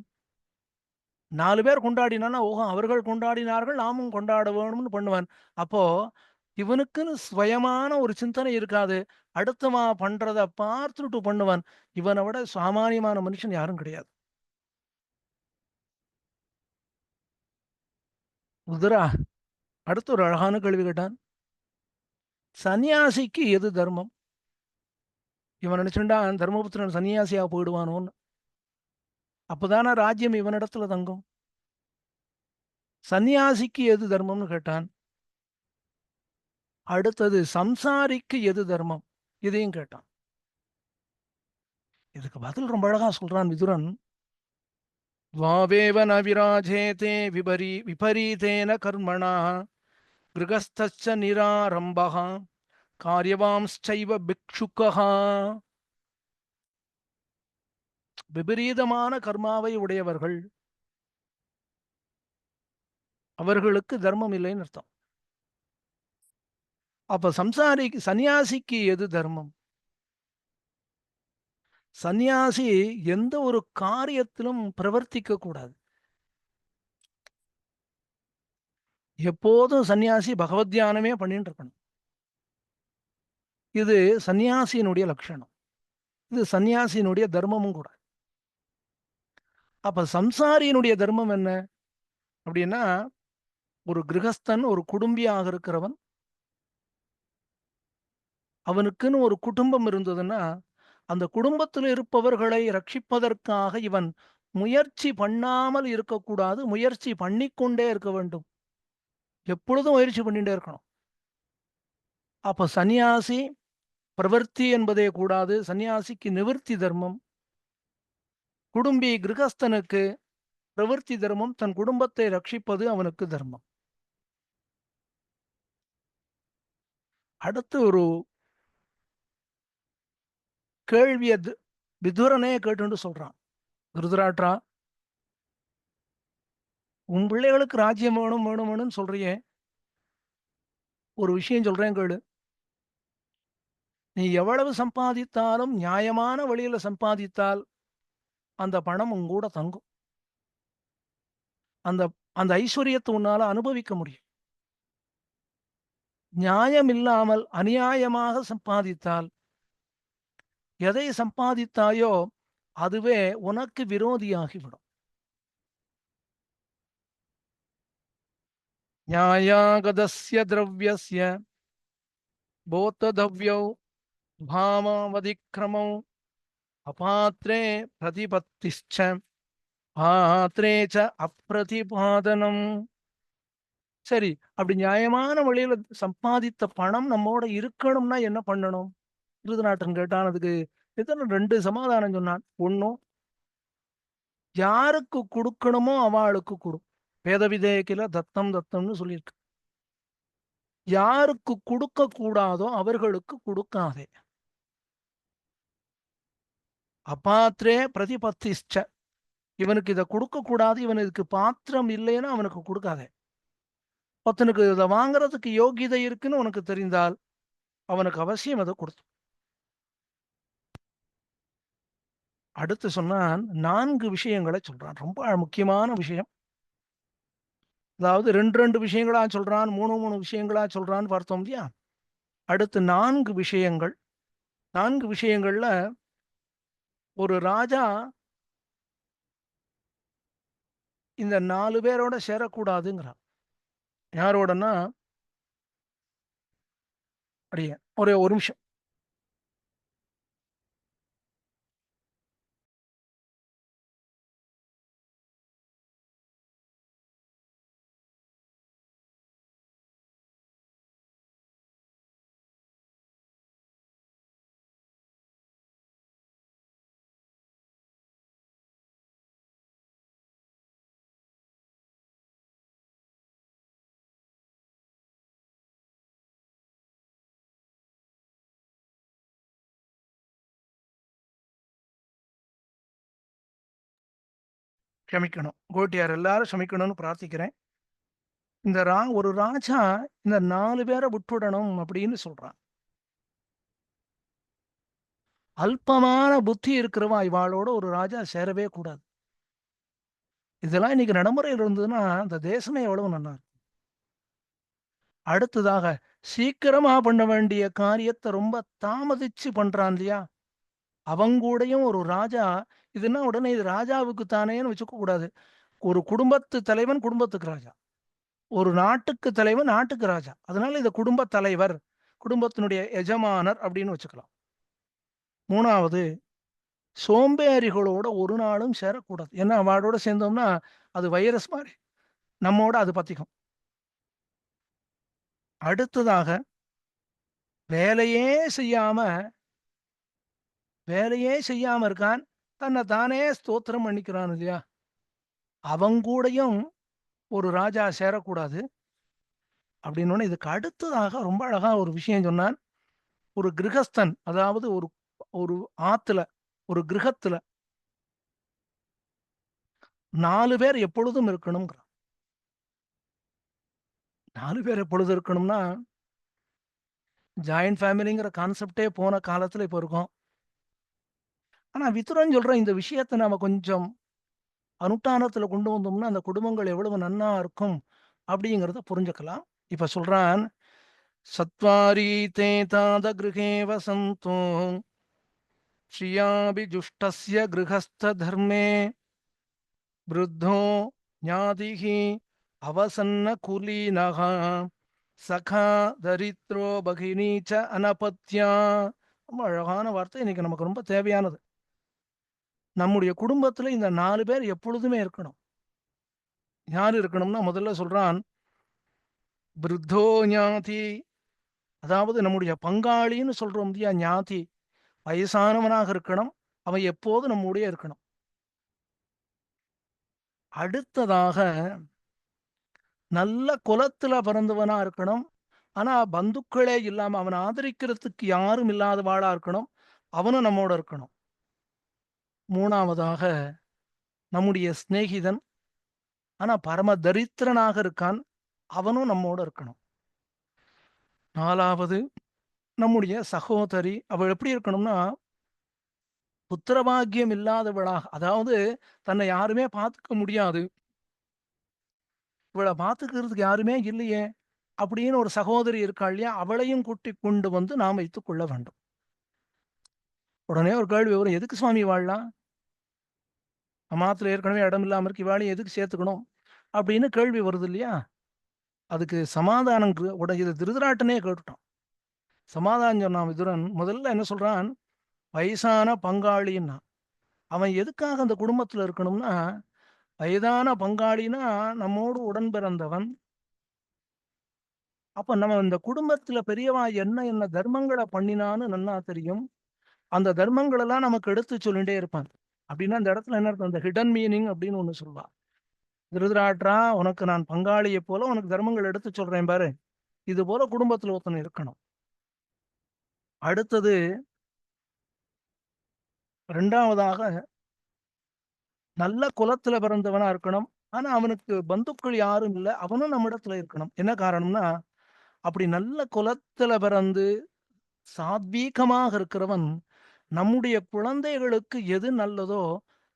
4 பேர் கொண்டாடினான்னா, ஓஹோ! அவர்கள் கொண்டாடினார்கள், நாமும் கொண்டாட வேணும்னு பண்ணுவான். அப்போ இவனுக்குன்னு சுயமான ஒரு சிந்தனை இருக்காது. அடுத்தவன் பண்றத பார்த்துட்டு பண்ணுவான். இவன விட சாமானியமான மனுஷன் யாரும் கிடையாது. குதிரா அடுத்து ஒரு அழகான கேள்வி கேட்டான். சன்னியாசிக்கு எது தர்மம்? இவன் நினைச்சுண்டான் தர்மபுத்திரன் சன்னியாசியா போயிடுவானோன்னு. அப்பதானே ராஜ்யம் இவனிடத்துல தங்கும். சன்னியாசிக்கு எது தர்மம்னு கேட்டான். அடுத்தது சம்சாரிக்கு எது தர்மம்? இதையும் கேட்டான். இதுக்கு பதில் ரொம்ப அழகா சொல்றான் விதுரன். द्वावेव न विराजेते विपरीतेन कर्मणा गृहस्थश्च निरारम्भः காரியவாம்ச்சைவ பிக்ஷுக்கஹா, விபரீதமான கர்மாவை உடையவர்கள், அவர்களுக்கு தர்மம் இல்லைன்னு அர்த்தம். அப்ப சன்னியாசிக்கு எது தர்மம்? சன்னியாசி எந்த ஒரு காரியத்திலும் பிரவர்த்திக்க கூடாது. எப்போதும் சன்னியாசி பகவத் தியானமே பண்ணிட்டு இருக்கணும். இது சன்னியாசியினுடைய லட்சணம். இது சன்னியாசியினுடைய தர்மமும் கூட. அப்ப சம்சாரியினுடைய தர்மம் என்ன அப்படின்னா, ஒரு கிரகஸ்தன், ஒரு குடும்பியாக இருக்கிறவன், அவனுக்குன்னு ஒரு குடும்பம் இருந்ததுன்னா, அந்த குடும்பத்தில் இருப்பவர்களை ரட்சிப்பதற்காக இவன் முயற்சி பண்ணாமல் இருக்கக்கூடாது, முயற்சி பண்ணிக்கொண்டே இருக்க வேண்டும். எப்பொழுதும் முயற்சி பண்ணிட்டே இருக்கணும். அப்ப சன்னியாசி பிரவர்த்தி என்பதே கூடாது. சன்னியாசிக்கு நிவர்த்தி தர்மம். குடும்பி கிரகஸ்தனுக்கு பிரவர்த்தி தர்மம், தன் குடும்பத்தை ரட்சிப்பது அவனுக்கு தர்மம். அடுத்து ஒரு கேள்விய விதுரனே கேட்டு சொல்றான். திருதராட்ரா, உன் பிள்ளைகளுக்கு ராஜ்யம் வேணும் வேணும் வேணும்னு சொல்றியே, ஒரு விஷயம் சொல்றேன் கேளு. நீ எவ்வளவு சம்பாதித்தாலும் நியாயமான வழியில சம்பாதித்தால் அந்த பணம் உன் கூட தங்கும். அந்த அந்த ஐஸ்வர்யத்தை உன்னால அனுபவிக்க முடியும். நியாயம் இல்லாமல் அநியாயமாக சம்பாதித்தால், எதை சம்பாதித்தாயோ அதுவே உனக்கு விரோதியாகிவிடும். நியாயாகதஸ்ய திரவியஸ்ய போத்ததவ்யௌ பாமாவதிக்ரமௌ அபாத்ரே பிரதிபத்திச்ச பாத்ரே ச அப்பிரதிபாதனம். சரி, அப்படி நியாயமான வழியில சம்பாதித்த பணம் நம்மோட இருக்கணும்னா என்ன பண்ணணும்? திருதநாட்டன் கேட்டான். அதுக்கு எத்தனை 2 சமாதானம் சொன்னான். ஒன்னும், யாருக்கு கொடுக்கணுமோ அவளுக்கு கொடு. வேத விதேயக்கில தத்தம் தத்தம்னு சொல்லியிருக்கு. யாருக்கு கொடுக்க கூடாதோ அவர்களுக்கு கொடுக்காதே. அபாத்ரே பிரதிபத்திஷ்ட, இவனுக்கு இதை கொடுக்க கூடாது, இவன் இதுக்கு பாத்திரம் இல்லைன்னா அவனுக்கு கொடுக்காதே. ஒருத்தனுக்கு இதை வாங்குறதுக்கு யோகிதை இருக்குன்னு உனக்கு தெரிந்தால் அவனுக்கு அவசியம் அதை கொடுத்து. அடுத்து சொன்னான் 4 விஷயங்களை சொல்றான். ரொம்ப முக்கியமான விஷயம். அதாவது 2 விஷயங்களா சொல்றான், 3 விஷயங்களா சொல்றான்னு பார்த்தோம் இல்லையா? அடுத்து 4 விஷயங்கள். 4 விஷயங்கள்ல ஒரு ராஜா இந்த 4 பேரோட சேரக்கூடாதுங்கிறான். யாரோடனா, அடியே ஒரே ஒரு நிமிஷம். க்ஷமிக்கணும். கோட்டியார் எல்லாரும் க்ஷமிக்கணும்னு பிரார்த்திக்கிறேன். இந்த ஒரு ராஜா இந்த 4 பேரை விட்டுடணும் அப்படின்னு சொல்றான். அல்பமான புத்தி இருக்கிறவா இவாளோட ஒரு ராஜா சேரவே கூடாது. இதெல்லாம் இன்னைக்கு நடைமுறையில் இருந்ததுன்னா அந்த தேசமே எவ்வளவு நல்லா இருக்கும். அடுத்ததாக, சீக்கிரமா பண்ண வேண்டிய காரியத்தை ரொம்ப தாமதிச்சு பண்றான் இல்லையா, அவங்கூடயும் ஒரு ராஜா, இதுன்னா உடனே இது ராஜாவுக்கு தானேன்னு வச்சுக்க கூடாது. ஒரு குடும்பத்து தலைவன் குடும்பத்துக்கு ராஜா, ஒரு நாட்டுக்கு தலைவன் நாட்டுக்கு ராஜா. அதனால இத குடும்ப தலைவர், குடும்பத்தினுடைய எஜமானர் அப்படின்னு வச்சுக்கலாம். 3வது, சோம்பேறிகளோட ஒரு நாளும் சேரக்கூடாது. ஏன்னா அவளோட சேர்ந்தோம்னா அது வைரஸ் மாதிரி நம்மோட அது பத்திக்கும். அடுத்ததாக, வேலையே செய்யாம வேலையே செய்யாம இருக்கான், தன்னை தானே ஸ்தோத்திரம் பண்ணிக்கிறான் இல்லையா, அவங்கூடயும் ஒரு ராஜா சேரக்கூடாது அப்படின்னு. இதுக்கு அடுத்ததாக ரொம்ப அழகா ஒரு விஷயம் சொன்னான். ஒரு கிரகஸ்தன், அதாவது ஒரு ஒரு ஆத்துல, ஒரு கிரகத்துல 4 பேர் எப்பொழுதும் இருக்கணுங்கிறான். 4 பேர் எப்பொழுதும் இருக்கணும்னா, ஜாயிண்ட் ஃபேமிலிங்கிற கான்செப்ட்டே போன காலத்துல இப்ப இருக்கோம். ஆனா விதுரன் சொல்ற இந்த விஷயத்த நாம கொஞ்சம் அனுஷ்டானத்துல கொண்டு வந்தோம்னா, அந்த குடும்பங்கள் எவ்வளவு நன்னா இருக்கும் அப்படிங்கிறத புரிஞ்சுக்கலாம். இப்ப சொல்றான், "சத்வாரி தே தாத கிருஹே வசந்தோ ஸ்ரியாபிஜுஷ்டஸ்ய கிருஹஸ்த தர்மே விருத்தோ ஞாதிः அவசன்ன குலீனः சகா தரித்ரோ பகினீ ச அனபத்யா." ரொம்ப அழகான வார்த்தை, இன்னைக்கு நமக்கு ரொம்ப தேவையானது. நம்முடைய குடும்பத்துல இந்த 4 பேர் எப்பொழுதுமே இருக்கணும். யார் இருக்கணும்னா, முதல்ல சொல்றான், விருத்தோ ஞாதி, அதாவது நம்முடைய பங்காளின்னு சொல்றோம் இல்லையா, ஞாதி, வயசானவனாக இருக்கணும். அவன் எப்போதும் நம்முடைய இருக்கணும். அடுத்ததாக நல்ல குலத்துல பிறந்தவனா இருக்கணும். ஆனா பந்துக்களே இல்லாம அவனை ஆதரிக்கிறதுக்கு யாரும் இல்லாதவாளா இருக்கணும். அவனும் நம்மோட இருக்கணும். 3வதாக நம்முடைய சிநேகிதன், ஆனா பரம தரித்திரனாக இருக்கான். அவனும் நம்மோட இருக்கணும். 4வது நம்முடைய சகோதரி. அவள் எப்படி இருக்கணும்னா, புத்திரபாக்கியம் இல்லாதவளாக, அதாவது தன்னை யாருமே பார்த்துக்க முடியாது. இவள பார்த்துக்கிறதுக்கு யாருமே இல்லையே அப்படின்னு ஒரு சகோதரி இருக்காள் இல்லையா, அவளையும் கூட்டிக் கொண்டு வந்து நாம் வைத்துக் கொள்ள வேண்டும். உடனே ஒரு கேள்வி வரும், எதுக்கு சுவாமி வாழலாம்? அம்மாத்துல ஏற்கனவே இடம் இல்லாம இருக்கு, இவாளையும் எதுக்கு சேர்த்துக்கணும் அப்படின்னு கேள்வி வருது இல்லையா? அதுக்கு சமாதானம் இது திருதராட்டனே கேட்டுட்டான். சமாதானம் சொன்னான் விதுரன். முதல்ல என்ன சொல்றான், வயசான பங்காளின்னா அவன் எதுக்காக அந்த குடும்பத்துல இருக்கணும்னா, வயதான பங்காளினா நம்மோடு உடன் பிறந்தவன். அப்ப நம்ம இந்த குடும்பத்துல பெரியவா என்ன என்ன தர்மங்களை பண்ணினான்னு நன்னா தெரியும். அந்த தர்மங்கள் எல்லாம் நமக்கு எடுத்து சொல்லிட்டே இருப்பான். அப்படின்னா அந்த இடத்துல என்ன இருக்கும், அந்த ஹிடன் மீனிங் அப்படின்னு ஒண்ணு சொல்லுவா. திருதராட்ரா, உனக்கு நான் பங்காளியை போல உனக்கு தர்மங்கள் எடுத்து சொல்றேன் பாரு. இது போல குடும்பத்துல ஒருத்தன் இருக்கணும். அடுத்தது, 2வதாக நல்ல குலத்துல பிறந்தவனா இருக்கணும். ஆனா அவனுக்கு பந்துக்கள் யாரும் இல்ல. அவனும் நம்மிடத்துல இருக்கணும். என்ன காரணம்னா, அப்படி நல்ல குலத்துல பிறந்து சாத்வீகமாக இருக்கிறவன் நம்முடைய குழந்தைகளுக்கு எது நல்லதோ,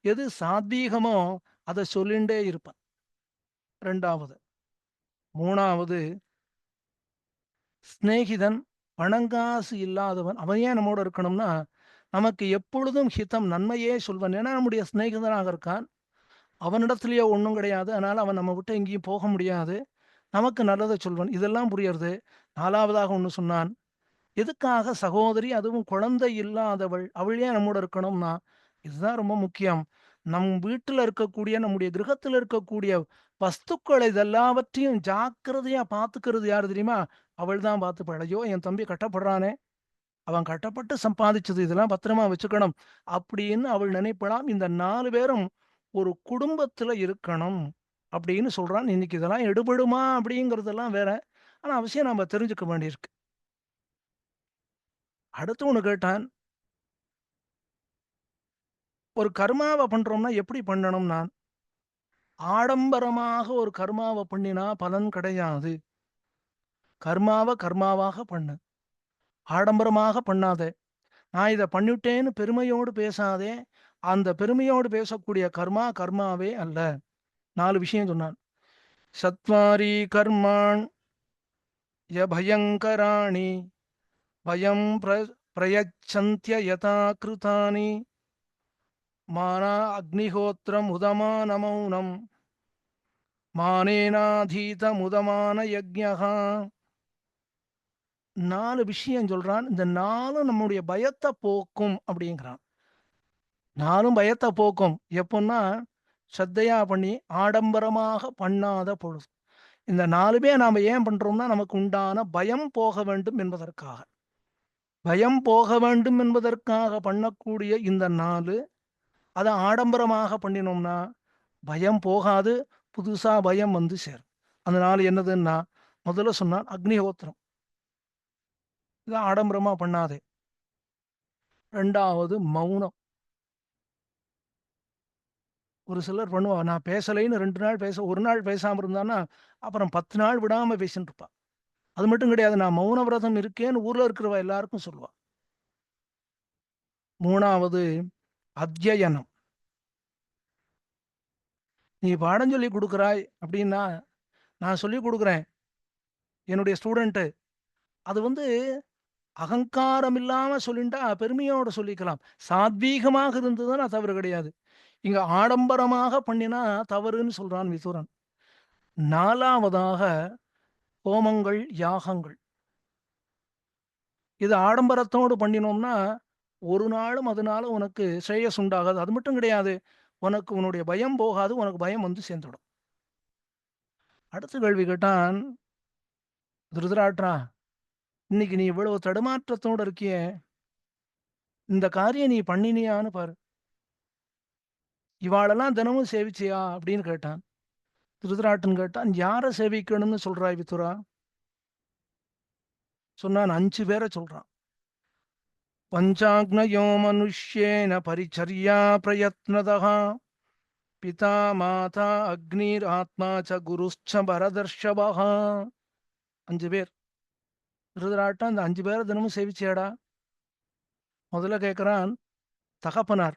எது சாத்வீகமோ அதை சொல்லிண்டே இருப்பான். 2வது. 3வது, சிநேகிதன், பணங்காசு இல்லாதவன். அவன் ஏன் நம்மோட இருக்கணும்னா, நமக்கு எப்பொழுதும் ஹிதம், நன்மையே சொல்வன். ஏன்னா நம்முடைய சிநேகிதனாக இருக்கான். அவனிடத்திலேயே ஒண்ணும் கிடையாது. அதனால அவன் நம்ம விட்டு எங்கேயும் போக முடியாது. நமக்கு நல்லதை சொல்வன். இதெல்லாம் புரியறது. 4வதாக ஒண்ணு சொன்னான். எதுக்காக சகோதரி, அதுவும் குழந்தை இல்லாதவள், அவள் ஏன் நம்மோட இருக்கணும்னா, இதுதான் ரொம்ப முக்கியம். நம் வீட்டுல இருக்கக்கூடிய, நம்முடைய கிரகத்துல இருக்கக்கூடிய வஸ்துக்கள் இதெல்லாவற்றையும் ஜாக்கிரதையா பார்த்துக்கிறது யாரு தெரியுமா? அவள் தான் பார்த்துப்பாள். ஐயோ என் தம்பி கட்டப்படுறானே, அவன் கட்டப்பட்டு சம்பாதிச்சது, இதெல்லாம் பத்திரமா வச்சுக்கணும் அப்படின்னு அவள் நினைப்பலாம். இந்த 4 பேரும் ஒரு குடும்பத்துல இருக்கணும் அப்படின்னு சொல்றான். இன்னைக்கு இதெல்லாம் எடுபடுமா அப்படிங்கிறதெல்லாம் வேற. ஆனா அவசியம் நாம தெரிஞ்சுக்க வேண்டியிருக்கு. அடுத்து ஒண்ணு கேட்டான், ஒரு கர்மாவ பண்றோம்னா எப்படி பண்ணணும்னா, ஆடம்பரமாக ஒரு கர்மாவ பண்ணினா பலன் கிடையாது. கர்மாவ கர்மாவாக பண்ணு. ஆடம்பரமாக பண்ணாதே. நான் இத பண்ணிட்டேன்னு பெருமையோடு பேசாதே. அந்த பெருமையோடு பேசக்கூடிய கர்மா கர்மாவே அல்ல. 4 விஷயம் சொன்னான். சத்வாரி கர்மான் பயங்கராணி பயம் பிரயச்சந்திய யதா கிருதானி மானா அக்னிஹோத்திரம் உதமானமௌனம் மானேனாதீத முதமான யஜ்ஞகா. 4 விஷயம் சொல்றான். இந்த 4ம் நம்முடைய பயத்தை போக்கும் அப்படிங்கிறான். 4ம் பயத்தை போக்கும். எப்போன்னா, ஸ்ரத்தையா பண்ணி ஆடம்பரமாக பண்ணாத பொழுது. இந்த 4மே நாம ஏன் பண்றோம்னா, நமக்கு உண்டான பயம் போக வேண்டும் என்பதற்காக. பயம் போக வேண்டும் என்பதற்காக பண்ணக்கூடிய இந்த 4, அத ஆடம்பரமாக பண்ணினோம்னா, பயம் போகாது. புதுசா பயம் வந்து சேரும். அந்த 4 என்னதுன்னா, முதல்ல சொன்னான் அக்னிஹோத்திரம். இத ஆடம்பரமா பண்ணாதே. 2வது மௌனம். ஒரு சிலர் பண்ணுவா, நான் பேசலைன்னு 2 நாள் 1 நாள் பேசாம இருந்தான்னா, அப்புறம் 10 நாள் விடாம பேசின்ட்டு இருப்பா. அது மட்டும் கிடையாது, நான் மௌன விரதம் இருக்கேன்னு ஊர்ல இருக்கிறவ எல்லாருக்கும் சொல்லுவா. 3வது அத்யயனம். நீ பாடம் சொல்லிக் குடுக்குறாய் அப்படின்னா, நான் சொல்லிக் குடுக்குறேன். என்னுடைய ஸ்டூடண்ட். அது வந்து அகங்காரம் இல்லாம சொல்லிண்டா பெருமையோட சொல்லிக்கலாம். சாத்வீகமாக இருந்ததுன்னா தவறு கிடையாது. இங்க ஆடம்பரமாக பண்ணினா தவறுன்னு சொல்றான் விதுரன். 4வதாக ஹோமங்கள், யாகங்கள். இது ஆடம்பரத்தோடு பண்ணினோம்னா, ஒரு நாளும் அதனால உனக்கு ஸ்ரேயஸ் உண்டாகாது. அது மட்டும் கிடையாது. உனக்கு உன்னுடைய பயம் போகாது. உனக்கு பயம் வந்து சேர்ந்துடும். அடுத்த கேள்வி கேட்டான், "திருதராட்ரா, இன்னைக்கு நீ இவ்வளவு தடுமாற்றத்தோட இருக்கியே, இந்த காரியம் நீ பண்ணினியான்னு பாரு. இவாளெல்லாம் தினமும் சேவிச்சியா?" அப்படின்னு கேட்டான். திருதராட்டன் கேட்டான், "யார சேவிக்கணும்னு சொல்றாய் விதுரா?" சொன்னான். 5 பேர சொல்றான். "பஞ்சாக்னயோ மனுஷ்யேன பரிச்சர்யா பிரயத்னதः பிதா மாதா அக்னிர் ஆத்மா ச குருஷ்ச பரதர்ஷபः." 5 பேர். திருதராட்டம் அந்த 5 பேரை தினமும் சேவிச்சியாடா? முதல்ல கேட்கிறான் தகப்பனார்.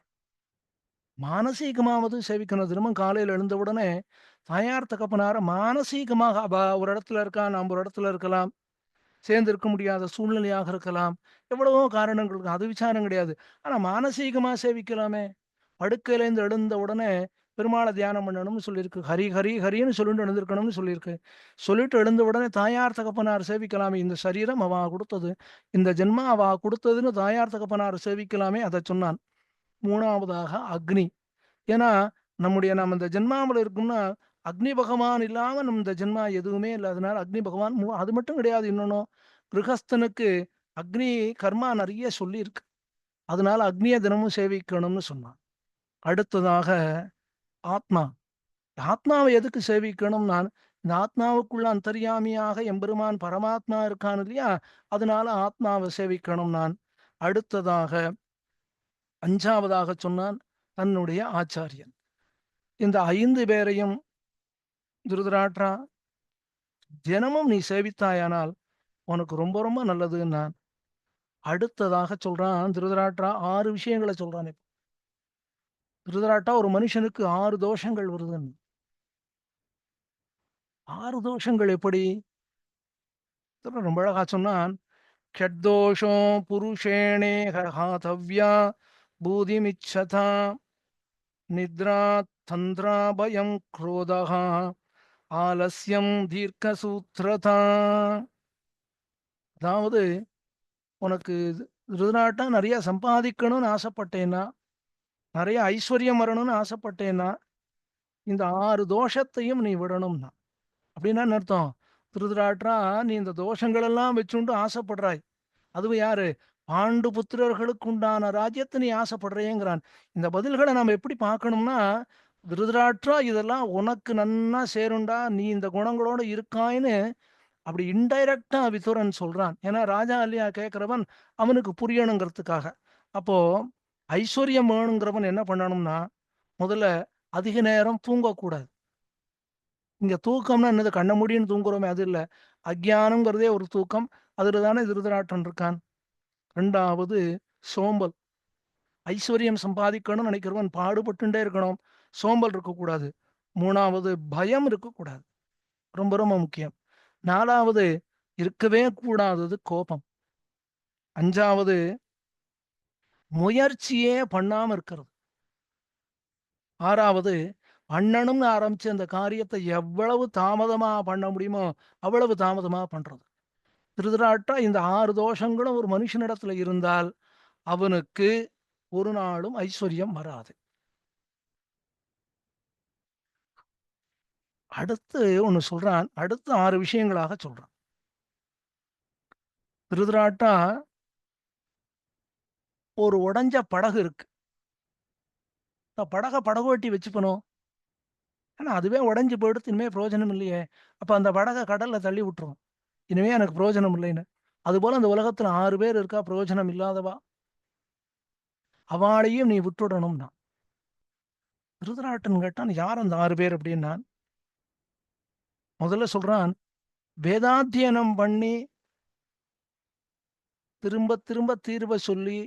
மானசீகமாவது சேவிக்கணும். தினமும் காலையில எழுந்த உடனே தாயார் தகப்பனார மானசீகமாக ஒரு இடத்துல இருக்கா, நாம் ஒரு இடத்துல இருக்கலாம். சேர்ந்து இருக்க முடியாத சூழ்நிலையாக இருக்கலாம். எவ்வளவோ காரணங்கள் இருக்கு. அது விசாரம் கிடையாது. ஆனா மானசீகமா சேவிக்கலாமே. படுக்கையிலேருந்து எழுந்த உடனே பெருமாள தியானம் பண்ணணும்னு சொல்லியிருக்கு. ஹரி, ஹரி, ஹரின்னு சொல்லிட்டு எழுந்திருக்கணும்னு சொல்லியிருக்கு. சொல்லிட்டு எழுந்த உடனே தாயார் தகப்பனார் சேவிக்கலாமே. இந்த சரீரம் அவ குடுத்தது. இந்த ஜென்மா அவ குடுத்ததுன்னு தாயார் தகப்பனார் சேவிக்கலாமே. அதச் சொன்னான். 3வதாக அக்னி. ஏன்னா, நம்ம இந்த ஜென்மாவுல இருக்கோம்னா, அக்னி பகவான் இல்லாம நம்ம இந்த ஜென்மா எதுவுமே இல்ல. அதனால அக்னி பகவான் அது மட்டும் கிடையாது இன்னொன்னும். கிருஹஸ்தனுக்கு அக்னி கர்மா நெறைய சொல்லியிருக்கு. அதனால அக்னிய தினமும் சேவிக்கணும்னு சொன்னான். அடுத்ததாக ஆத்மா. ஆத்மாவை எதுக்கு சேவிக்கணும் நான்? இந்த ஆத்மாவுக்குள்ள அந்தர்யாமியாக எம்பெருமான் பரமாத்மா இருக்கான் இல்லையா? அதனால ஆத்மாவ சேவிக்கணும் நான். அடுத்ததாக 5வதாக சொன்னான் தன்னுடைய ஆச்சாரியன். இந்த 5 பேரையும் திருதராட்ரா தினமும் நீ சேவித்தாயானால் உனக்கு ரொம்ப ரொம்ப நல்லதுன்னான். அடுத்ததாக சொல்றான் திருதராட்ரா 6 விஷயங்கள சொல்றான் இப்ப. திருதராட்டா ஒரு மனுஷனுக்கு 6 தோஷங்கள் வருதுன்னு. 6 தோஷங்கள் எப்படி? ரொம்ப அழகா சொன்னான். "ஷட்தோஷோ புருஷேணேஹ ஹாதவ்யா பூதிமிச்சதா நித்ரா தந்த்ரா பயம் குரோதः ஆலஸ்யம் தீர்க்கசூத்ரதா." அதாவது உனக்கு திருதராட்டா நெறைய சம்பாதிக்கணும்னு ஆசைப்பட்டேன்னா, நெறைய ஐஸ்வர்யம் வரணும்னு ஆசைப்பட்டேன்னா, இந்த 6 தோஷத்தையும் நீ விடணும்னா. அப்படின்னா என்ன அர்த்தம்? திருதராட்ரா, நீ இந்த தோஷங்கள் எல்லாம் வச்சுண்டு ஆசைப்படுறாய். அதுவும் யாரு? பாண்டு புத்திரர்களுக்கு உண்டான ராஜ்யத்த நீ ஆசைப்படுறேங்கிறான். இந்த பதில்கள நாம எப்படி பார்க்கணும்னா, திருதராட்ரா இதெல்லாம் உனக்கு நன்னா சேரும்டா. நீ இந்த குணங்களோட இருக்காய்ன்னு அப்படி இன்டைரக்ட்டா விதுரன் சொல்றான். ஏன்னா ராஜா இல்லையா கேட்கிறவன், அவனுக்கு புரியணுங்கிறதுக்காக. அப்போ ஐஸ்வர்யம் வேணுங்கிறவன் என்ன பண்ணணும்னா, முதல்ல அதிக நேரம் தூங்கக்கூடாது. இங்க தூக்கம்னா என்னது? கண்ண மூடின்னு தூங்குறோமே அது இல்ல. அக்ஞானம்ங்கிறதே ஒரு தூக்கம். அதுல தானே திருதராட்டன் இருக்கான். 2வது சோம்பல். ஐஸ்வர்யம் சம்பாதிக்கணும்னு நினைக்கிறவன் பாடுபட்டுண்டே இருக்கணும். சோம்பல் இருக்கக்கூடாது. 3வது பயம் இருக்கக்கூடாது. ரொம்ப ரொம்ப முக்கியம். 4வது இருக்கவே கூடாதது கோபம். 5வது முயற்சியே பண்ணாம இருக்கிறது. 6வது பண்ணணும்னு ஆரம்பிச்சு அந்த காரியத்த எவ்வளவு தாமதமா பண்ண முடியுமோ, அவ்வளவு தாமதமா பண்றது. திருதராட்டா இந்த 6 தோஷங்களும் ஒரு மனுஷனிடத்துல இருந்தால், அவனுக்கு ஒரு நாளும் ஐஸ்வர்யம் வராது. அடுத்து ஒண்ணு சொல்றான். அடுத்து 6 விஷயங்களாக சொல்றான். திருதராட்டா ஒரு உடைஞ்ச படகு இருக்கு. அந்த படக படகோட்டி வச்சுக்கணும். ஆனா அதுவே உடைஞ்சு போயிடுத்து. இனிமே பிரயோஜனம் இல்லையே! அப்ப அந்த படக கடல்ல தள்ளி விட்டுரும். இனிமே எனக்கு பிரயோஜனம் இல்லைன்னு. அதுபோல அந்த உலகத்துல 6 பேர் இருக்கா பிரயோஜனம் இல்லாதவா. அவாளையும் நீ விட்டுடணும்னா. திருதராட்டன் கேட்டான், யார் அந்த 6 பேர் அப்படின்னான். முதல்ல சொல்றான், வேதாத்தியனம் பண்ணி திரும்ப திரும்ப தீர்வ சொல்லி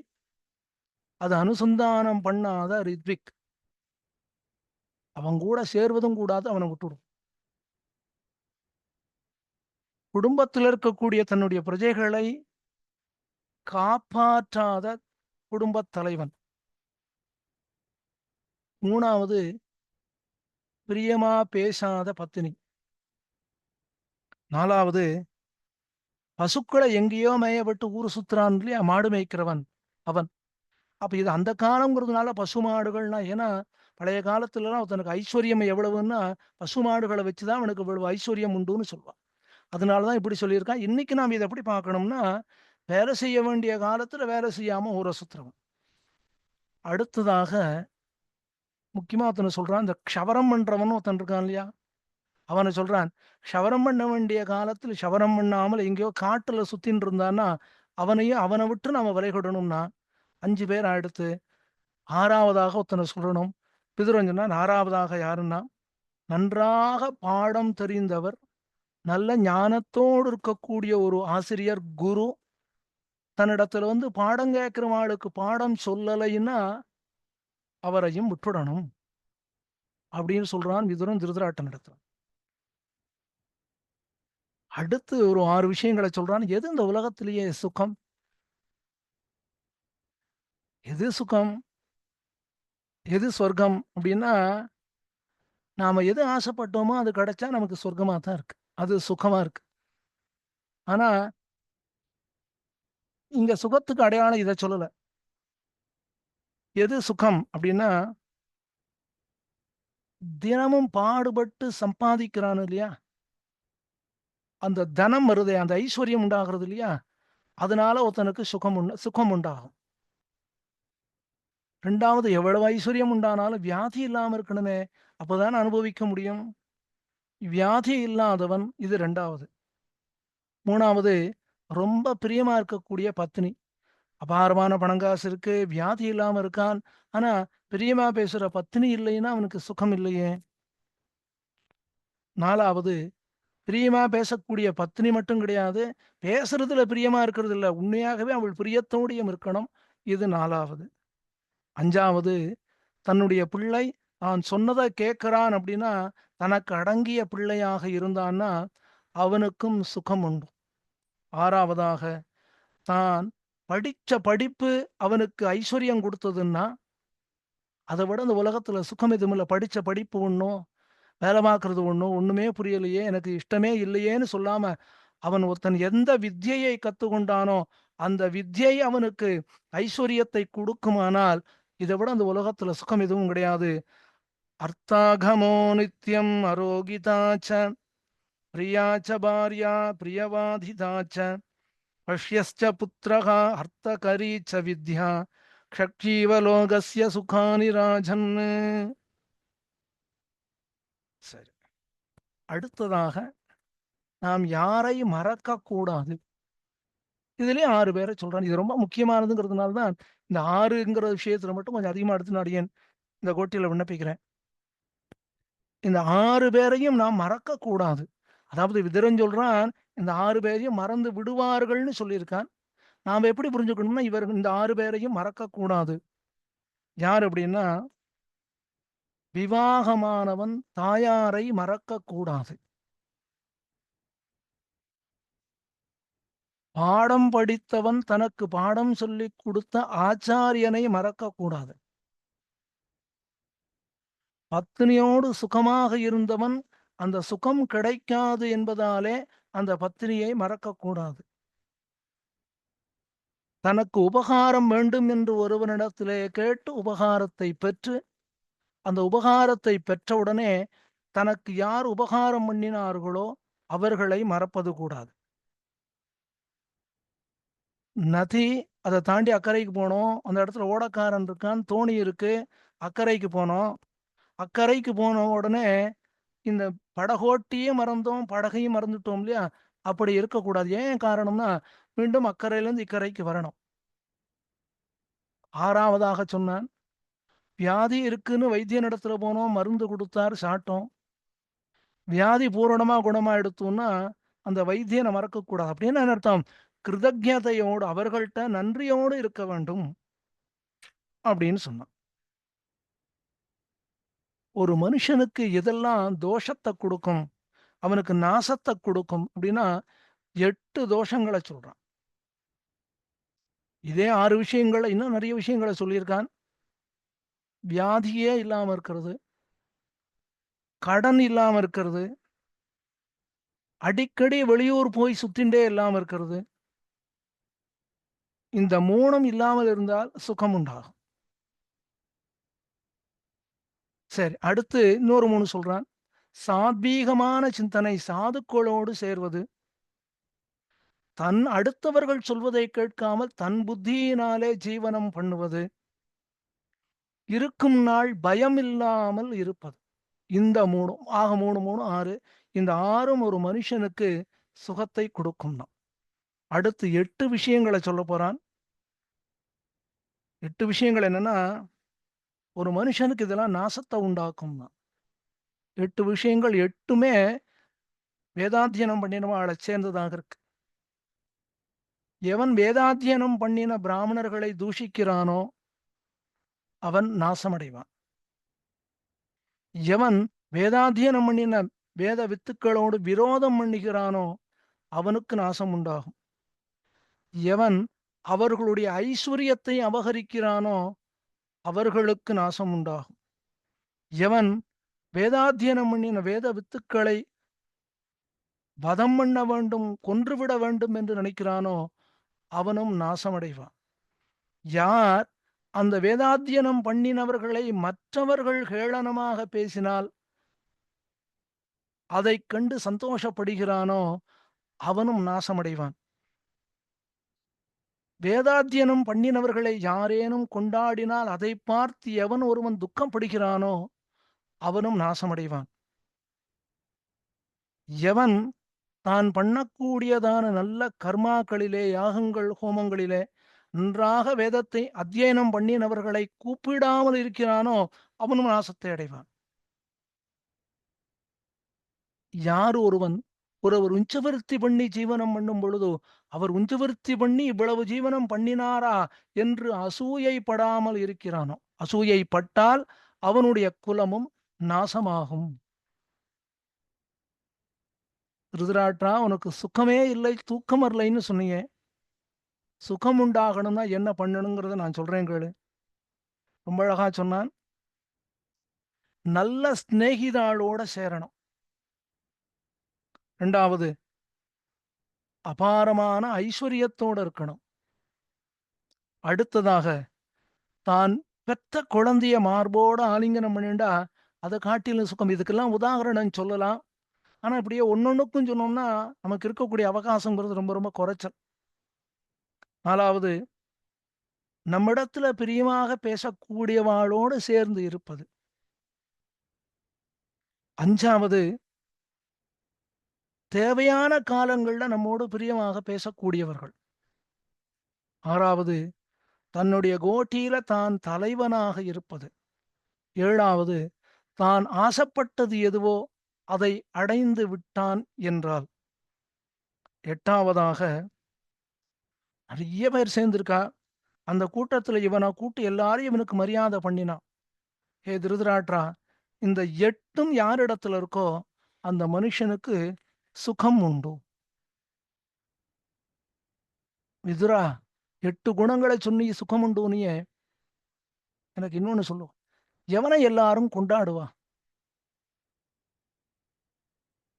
அது அனுசந்தானம் பண்ணாத ரித்விக். அவன் கூட சேர்வதும் கூடாது, அவனை விட்டுடும். குடும்பத்தில் இருக்கக்கூடிய தன்னுடைய பிரஜைகளை காப்பாற்றாத குடும்பத் தலைவன். 3வது பிரியமா பேசாத பத்தினி. 4வது பசுக்களை எங்கேயோ மேய விட்டு ஊர் சுத்துறான் இல்லையா, மாடு மேய்க்கிறவன் அவன். அப்ப இது அந்த காலங்கிறதுனால பசு மாடுகள்னா, ஏன்னா பழைய காலத்துலலாம் ஒருத்தனுக்கு ஐஸ்வர்யம் எவ்வளவுன்னா பசு மாடுகளை வச்சுதான் அவனுக்கு இவ்வளவு ஐஸ்வர்யம் உண்டுன்னு சொல்லுவான். அதனாலதான் இப்படி சொல்லியிருக்கான். இன்னைக்கு நாம் இதை எப்படி பார்க்கணும்னா, வேலை செய்ய வேண்டிய காலத்துல வேலை செய்யாம ஊரை சுத்துறவன். அடுத்ததாக முக்கியமா ஒருத்தனை சொல்றான், இந்த க்ஷவரம் பண்றவன் ஒருத்தன் இருக்கான் இல்லையா, அவனை சொல்றான். க்ஷவரம் பண்ண வேண்டிய காலத்துல க்ஷவரம் பண்ணாமல் எங்கேயோ காட்டுல சுத்தின்னு இருந்தான்னா அவனையும் அவனை விட்டு நாம விலைகிடணும்னா 5 பேர் அடுத்து 6வதாக ஒருத்தனை சொல்லணும். பிதுரஞ்சனான் 6வதாக யாருன்னா, நன்றாக பாடம் தெரிந்தவர், நல்ல ஞானத்தோடு இருக்கக்கூடிய ஒரு ஆசிரியர் குரு தன்னிடத்துல வந்து பாடம் கேட்கிறவாளுக்கு பாடம் சொல்லலைன்னா அவரையும் விட்டுடணும் அப்படின்னு சொல்றான் விதுரன் திருதராட்டன் இடத்துல. அடுத்து ஒரு 6 விஷயங்களை சொல்றான். எது இந்த உலகத்திலேயே சுகம்? எது சுகம்? எது சொர்க்கம் அப்படின்னா, நாம எது ஆசைப்பட்டோமோ அது கிடைச்சா நமக்கு சொர்க்கமா தான் இருக்கு, அது சுகமா இருக்கு. ஆனா இங்க சுகத்துக்கு அடையாளம் இதை சொல்லல. எது சுகம் அப்படின்னா, தினமும் பாடுபட்டு சம்பாதிக்கிறான் இல்லையா, அந்த தனம் வருதே, அந்த ஐஸ்வர்யம் உண்டாகிறது இல்லையா, அதனால ஒருத்தனுக்கு சுகம் உண்டாகும். 2வது எவ்வளவு ஐஸ்வர்யம் உண்டானாலும் வியாதி இல்லாம இருக்கணுமே, அப்பதானே அனுபவிக்க முடியும். வியாதி இல்லாதவன், இது 2வது. 3வது ரொம்ப பிரியமா இருக்கக்கூடிய பத்னி. அபாரமான பணங்காசு இருக்கு, வியாதி இல்லாம இருக்கான், ஆனா பிரியமா பேசுற பத்னி இல்லைன்னா அவனுக்கு சுகம் இல்லையே. 4வது பிரியமா பேசக்கூடிய பத்னி மட்டும் கிடையாது, பேசுறதுல பிரியமா இருக்கிறது இல்ல, உண்மையாகவே அவள் பிரியத்தோடையும் இருக்கணும், இது 4வது. 5வது தன்னுடைய பிள்ளை தான் சொன்னதை கேட்கிறான் அப்படின்னா தனக்கு அடங்கிய பிள்ளையாக இருந்தான்னா அவனுக்கும் சுகம் உண்டு. 6வதாக தான் படிச்ச படிப்பு அவனுக்கு ஐஸ்வர்யம் கொடுத்ததுன்னா அதை விட இந்த உலகத்துல சுகம் எதுவும் இல்லை. படிச்ச படிப்பு ஒன்றும், வேலை பார்க்கறது ஒன்றும், ஒண்ணுமே புரியலையே, எனக்கு இஷ்டமே இல்லையேன்னு சொல்லாம அவன் ஒருத்தன் எந்த வித்யையை கத்துக்கொண்டானோ அந்த வித்யை அவனுக்கு ஐஸ்வர்யத்தை கொடுக்குமானால் இதை விட அந்த உலகத்துல சுகம் எதுவும் கிடையாது. அர்த்தாகமோ நித்யம் அரோகிதாச்ச பிரியாச்ச பாரியா பிரியவாதிதாச்ச பஷ்யஸ்ச புத்திரஹ அர்த்தகரீச்ச வித்யா க்ஷக்ஷீவலோகஸ்ய சுகானி ராஜன். சரி, அடுத்ததாக நாம் யாரை மறக்க கூடாது. இதுலயே 6 பேரை சொல்றான். இது ரொம்ப முக்கியமானதுங்கிறதுனால தான் இந்த 6ங்கிற விஷயத்துல மட்டும் கொஞ்சம் அதிகமா எடுத்து அடியேன் இந்த கோட்டியில விண்ணப்பிக்கிறேன். இந்த 6 பேரையும் நாம் மறக்க கூடாது. அதாவது விதுரன் சொல்றான், இந்த 6 பேரையும் மறந்து விடுவார்கள்னு சொல்லியிருக்கான். நாம எப்படி புரிஞ்சுக்கணும்னா, இந்த 6 பேரையும் மறக்க கூடாது. யார் அப்படின்னா, விவாகமானவன் தாயாரை மறக்க கூடாது. பாடம் படித்தவன் தனக்கு பாடம் சொல்லிக் கொடுத்த ஆச்சாரியனை மறக்க கூடாது. பத்தினியோடு சுகமாக இருந்தவன் அந்த சுகம் கிடைக்காது என்பதாலே அந்த பத்தினியை மறக்க கூடாது. தனக்கு உபகாரம் வேண்டும் என்று ஒருவனிடத்திலே கேட்டு உபகாரத்தை பெற்று அந்த உபகாரத்தை பெற்றவுடனே தனக்கு யார் உபகாரம் பண்ணினார்களோ அவர்களை மறப்பது கூடாது. நதி, அதை தாண்டி அக்கறைக்கு போனோம், அந்த இடத்துல ஓடக்காரன் இருக்கான், தோணி இருக்கு, அக்கறைக்கு போனோம். அக்கறைக்கு போன உடனே இந்த படகோட்டியே மறந்தோம், படகையும் மறந்துட்டோம் இல்லையா, அப்படி இருக்கக்கூடாது. ஏன் காரணம்னா, மீண்டும் அக்கறையிலிருந்து இக்கரைக்கு வரணும். ஆறாவதாக சொன்னான், வியாதி இருக்குன்னு வைத்தியனிடத்துல போனோம், மருந்து கொடுத்தார், சாப்பிட்டோம். வியாதி பூரணமா குணமா எடுத்தோம்னா அந்த வைத்தியனை மறக்கக்கூடாது. அப்படின்னு என்ன அர்த்தம்? கிருதஜதையோடு, அவர்கள்ட்ட நன்றியோடு இருக்க வேண்டும் அப்படின்னு சொன்னான். ஒரு மனுஷனுக்கு எதெல்லாம் தோஷத்தை கொடுக்கும், அவனுக்கு நாசத்தை கொடுக்கும் அப்படின்னா 8 தோஷங்களை சொல்றான். இதே 6 விஷயங்களை இன்னும் நிறைய விஷயங்களை சொல்லியிருக்கான். வியாதியே இல்லாம இருக்கிறது, கடன் இல்லாம இருக்கிறது, அடிக்கடி வெளியூர் போய் சுத்திண்டே இல்லாம இருக்கிறது. இந்த 3ம் இல்லாமல் இருந்தால் சுகம் உண்டாகும். சரி, அடுத்து இன்னொரு 3 சொல்றான். சாத்வீகமான சிந்தனை, சாதுக்களோடு சேர்வது, தன் அடுத்தவர்கள் சொல்வதை கேட்காமல் தன் புத்தியினாலே ஜீவனம் பண்ணுவது, இருக்கும் நாள் பயம் இல்லாமல் இருப்பது. இந்த 3ம் ஆக 3 3 6. இந்த 6ம் ஒரு மனுஷனுக்கு சுகத்தை கொடுக்கும்னா. அடுத்து 8 விஷயங்களை சொல்ல போறான். 8 விஷயங்கள் என்னன்னா, ஒரு மனுஷனுக்கு இதெல்லாம் நாசத்தை உண்டாக்கும்னா. 8 விஷயங்கள் 8மே வேதாத்தியனம் பண்ணினவன் ஆளை சேர்ந்ததாக இருக்கு. எவன் வேதாத்தியனம் பண்ணின பிராமணர்களை தூஷிக்கிறானோ அவன் நாசமடைவான். எவன் வேதாத்தியனம் பண்ணின வேத வித்துக்களோடு விரோதம் பண்ணுகிறானோ அவனுக்கு நாசம் உண்டாகும். எவன் அவர்களுடைய ஐஸ்வர்யத்தை அபகரிக்கிறானோ அவர்களுக்கு நாசம் உண்டாகும். எவன் வேதாத்தியனம் பண்ணின வேத வித்துக்களை வதம் பண்ண வேண்டும், கொன்றுவிட வேண்டும் என்று நினைக்கிறானோ அவனும் நாசமடைவான். யார் அந்த வேதாத்தியனம் பண்ணினவர்களை மற்றவர்கள் கேளனமாக பேசினால் அதை கண்டு சந்தோஷப்படுகிறானோ அவனும் நாசமடைவான். வேதாத்தியனம் பண்ணினவர்களை யாரேனும் கொண்டாடினால் அதை பார்த்து எவன் ஒருவன் துக்கப்படுகிறானோ அவனும் நாசமடைவான். எவன் தான் பண்ணக்கூடியதான நல்ல கர்மாக்களிலே, யாகங்கள், ஹோமங்களிலே நன்றாக வேதத்தை அத்தியனம் பண்ணினவர்களை கூப்பிடாமல் இருக்கிறானோ அவனும் நாசத்தை அடைவான். யார் ஒருவன் ஒருவர் உஞ்சவருத்தி பண்ணி ஜீவனம் பண்ணும் பொழுதோ அவர் உஞ்சவருத்தி பண்ணி இவ்வளவு ஜீவனம் பண்ணினாரா என்று அசூயைப்படாமல் இருக்கிறானோ, அசூயைப்பட்டால் அவனுடைய குலமும் நாசமாகும். திருதராட்டா, உனக்கு சுகமே இல்லை, தூக்கம் வரலைன்னு சொன்னீங்க. சுகம் உண்டாகணும்னா என்ன பண்ணணுங்கிறத நான் சொல்றேன் கேளு. ரொம்ப அழகா சொன்னான். நல்ல சிநேகிதாளோட சேரணும். 2வது, அபாரமான ஐஸ்வர்யத்தோட இருக்கணும். அடுத்ததாக, தான் பெத்த குழந்தைய மார்போட ஆலிங்கனம் பண்ணிண்டா அதை காட்டிலும் சுகம். இதுக்கெல்லாம் உதாரணம் சொல்லலாம். ஆனா இப்படியே ஒன்னொன்னுக்கும் சொன்னோம்னா நமக்கு இருக்கக்கூடிய அவகாசங்கிறது ரொம்ப ரொம்ப குறைச்சல். 4வது, நம்மிடத்துல பிரியமாக பேசக்கூடியவாளோடு சேர்ந்து இருப்பது. 5வது, தேவையான காலங்கள்ல நம்மோடு பிரியமாக பேசக்கூடியவர்கள். 6வது, தன்னுடைய கோட்டியில தான் தலைவனாக இருப்பது. 7வது, தான் ஆசைப்பட்டது எதுவோ அதை அடைந்து விட்டான் என்றால். 8வதாக, நிறைய பேர் சேர்ந்திருக்கா, அந்த கூட்டத்துல இவனை கூட்டி எல்லாரையும் இவனுக்கு மரியாதை பண்ணினான். ஹே திருதராட்ரா, இந்த 8ம் யாரிடத்துல இருக்கோ அந்த மனுஷனுக்கு சுகம் உண்டு. விதுரா, 8 குணங்களை சொன்னி சுகம் உண்டுனியே, எனக்கு இன்னொன்னு சொல்லு. எவனை எல்லாரும் கொண்டாடுவா?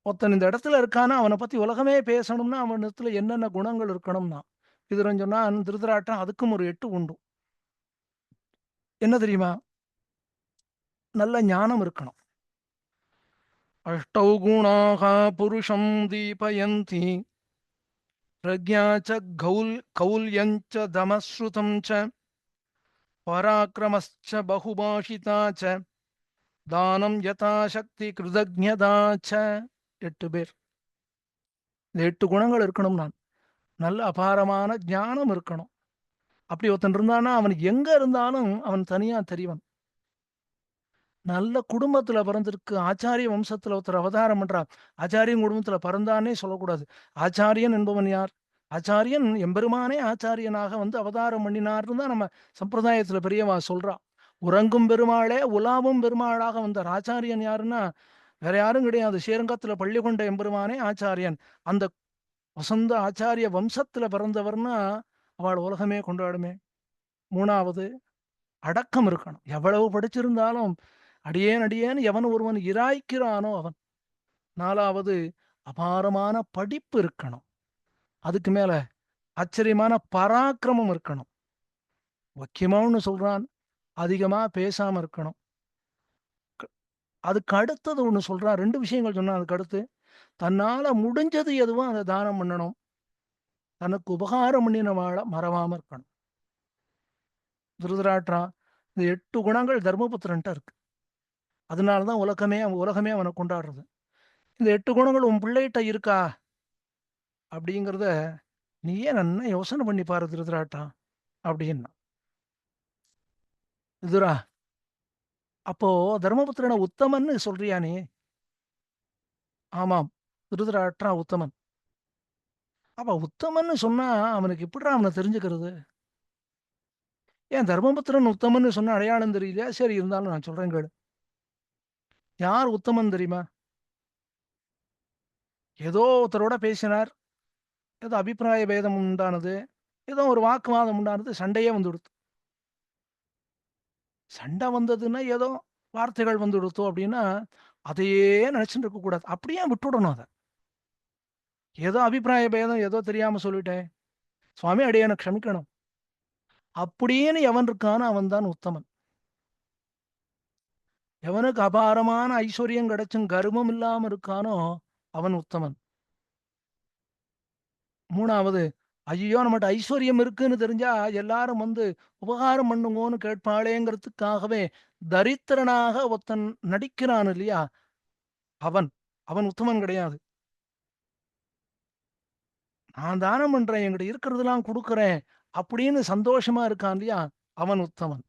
ஒருத்தன் இந்த இடத்துல இருக்கானா அவனை பத்தி உலகமே பேசணும்னா அவனிடத்துல என்னென்ன குணங்கள் இருக்கணும்னா, விதுரன் சொன்னா, திருதராட்டம் அதுக்கும் ஒரு 8 உண்டு. என்ன தெரியுமா? நல்ல ஞானம் இருக்கணும். அஷ்டௌ குணாக புருஷம் தீபயந்தி பிரக்ஞா ச கௌல்யஞ்ச தமஸ்ருதம் ச பராக்கிரமஸ்ச பகுபாஷிதா ச தானம் யதாசக்தி கிருதஜதா ச. 8 பேர். இந்த 8 குணங்கள் இருக்கணும். நான் நல்ல அபாரமான ஞானம் இருக்கணும். அப்படி ஒருத்தன் இருந்தான்னா, அவன் எங்க இருந்தாலும் அவன் தனியா தெரிவான். நல்ல குடும்பத்துல பிறந்திருக்கு. ஆச்சாரிய வம்சத்துல ஒருத்தர் அவதாரம் பண்றார். ஆச்சாரியன் குடும்பத்துல பிறந்தான்னே சொல்லக்கூடாது. ஆச்சாரியன் என்பவன் யார்? ஆச்சாரியன் எம்பெருமானே ஆச்சாரியனாக வந்து அவதாரம் பண்ணினார்ன்னு தான் நம்ம சம்பிரதாயத்துல பெரியவா சொல்றா. உறங்கும் பெருமாளே உலாவும் பெருமாளாக வந்தார். ஆச்சாரியன் யாருன்னா, வேற யாரும் கிடையாது. ஸ்ரீரங்கத்துல பள்ளி கொண்ட எம்பெருமானே ஆச்சாரியன். அந்த வசந்த ஆச்சாரிய வம்சத்துல பிறந்தவர்னா, அவள் உலகமே கொண்டாடுமே. 3வது அடக்கம் இருக்கணும். எவ்வளவு படிச்சிருந்தாலும், அடியேன் அடியேன் எவன் ஒருவன் இராய்க்கிறானோ அவன். 4வது அபாரமான படிப்பு இருக்கணும். அதுக்கு மேல ஆச்சரியமான பராக்கிரமம் இருக்கணும். முக்கியமா ஒண்ணு சொல்றான், அதிகமா பேசாம இருக்கணும். அதுக்கு அடுத்தது ஒண்ணு சொல்றான். 2 விஷயங்கள் சொன்னான் அதுக்கு அடுத்து. தன்னால முடிஞ்சது எதுவோ அத தானம் பண்ணணும். தனக்கு உபகாரம் பண்ணினவாள மறவாம இருக்கணும். திருதராட்டிரா இந்த 8 குணங்கள் தர்மபுத்திரன்ட்ட இருக்கு. அதனால தான் உலகமே அவன கொண்டாடுறது. இந்த 8 குணங்கள் உன் பிள்ளைட்ட இருக்கா? அப்படிங்கிறத நீயே நன்னா யோசனை பண்ணி பாரு திருதராட்டா அப்படின்னா. விதுரா, அப்போ தர்மபுத்திரன உத்தமன்னு சொல்றியா நீ? ஆமாம். திருதராட்டிரன் உத்தமன். அப்ப உத்தமன்னு சொன்னா அவனுக்கு எப்படிடா அவன தெரிஞ்சுக்கிறது? ஏன் தர்மபுத்திரன் உத்தமன்னு சொன்னா அடையாளம் தெரியலையா? சரி இருந்தாலும் நான் சொல்றேன் கேளு. யார் உத்தமன் தெரியுமா? ஏதோ ஒருத்தரோட பேசினார். ஏதோ அபிப்பிராய பேதம் உண்டானது. ஏதோ ஒரு வாக்குவாதம் உண்டானது. சண்டையே வந்துடுத்து. சண்டை வந்ததுன்னா ஏதோ வார்த்தைகள் வந்துடுத்தோ அப்படின்னா, அதையே நினைச்சுட்டு இருக்கக்கூடாது. அப்படியே விட்டுடணும் அத. ஏதோ அபிப்பிராய பேதம் ஏதோ தெரியாம சொல்லிட்டேன். சுவாமி அடியேன க்ஷமிக்கணும். அப்படின்னு எவன் இருக்கானோ அவன் தான் உத்தமன். எவனுக்கு அபாரமான ஐஸ்வர்யம் கிடைச்சும் கர்வம் இல்லாம இருக்கானோ அவன் உத்தமன். 3வது ஐயையோ! நம்மட்ட ஐஸ்வர்யம் இருக்குன்னு தெரிஞ்சா எல்லாரும் வந்து உபகாரம் பண்ணுங்கோன்னு கேட்பாளேங்கிறதுக்காகவே தரித்திரனாக ஒருத்தன் நடிக்கிறான் இல்லையா? அவன். அவன் உத்தமன் கிடையாது. நான் தானம் பண்றேன். என்கிட்ட இருக்கிறதெல்லாம் குடுக்குறேன். அப்படின்னு சந்தோஷமா இருக்கான் இல்லையா? அவன் உத்தமன்.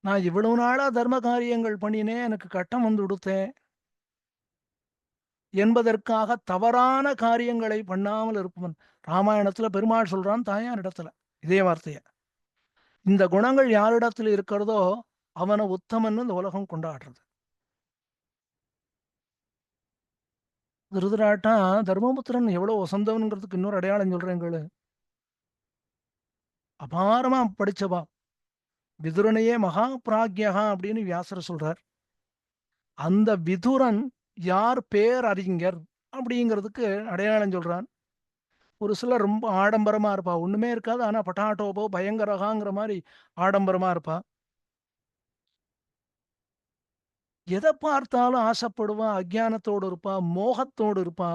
நான் இவ்வளவு நாளா தர்ம காரியங்கள் பண்ணினேன். எனக்கு கட்டம் வந்துடுத்தே என்பதற்காக தவறான காரியங்களை பண்ணாமல் இருப்பவன். ராமாயணத்துல பெருமாள் சொல்றான் தாயாரிடத்துல. இதே வார்த்தைய. இந்த குணங்கள் யாரிடத்துல இருக்கிறதோ, அவன உத்தமன்னு இந்த உலகம் கொண்டாடுறது. திருதராட்டான் தர்மபுத்திரன் எவ்வளோ வசந்தவன்ங்கிறதுக்கு இன்னொரு அடையாளம் சொல்றேன் கேளு. அபாரமா படிச்சவா. விதுரனையே மகா பிராக்யகா அப்படின்னு வியாசர் சொல்றார். அந்த விதுரன் யார் பேரறிஞர் அப்படிங்கிறதுக்கு அடையாளம் சொல்றான். ஒரு சிலர் ரொம்ப ஆடம்பரமா இருப்பா. ஒண்ணுமே இருக்காது. ஆனா பட்டாட்டோபோ பயங்கரகாங்கிற மாரி ஆடம்பரமா இருப்பா. எத பார்த்தாலும் ஆசைப்படுவா. அஞ்ஞானத்தோடு இருப்பா. மோகத்தோடு இருப்பா.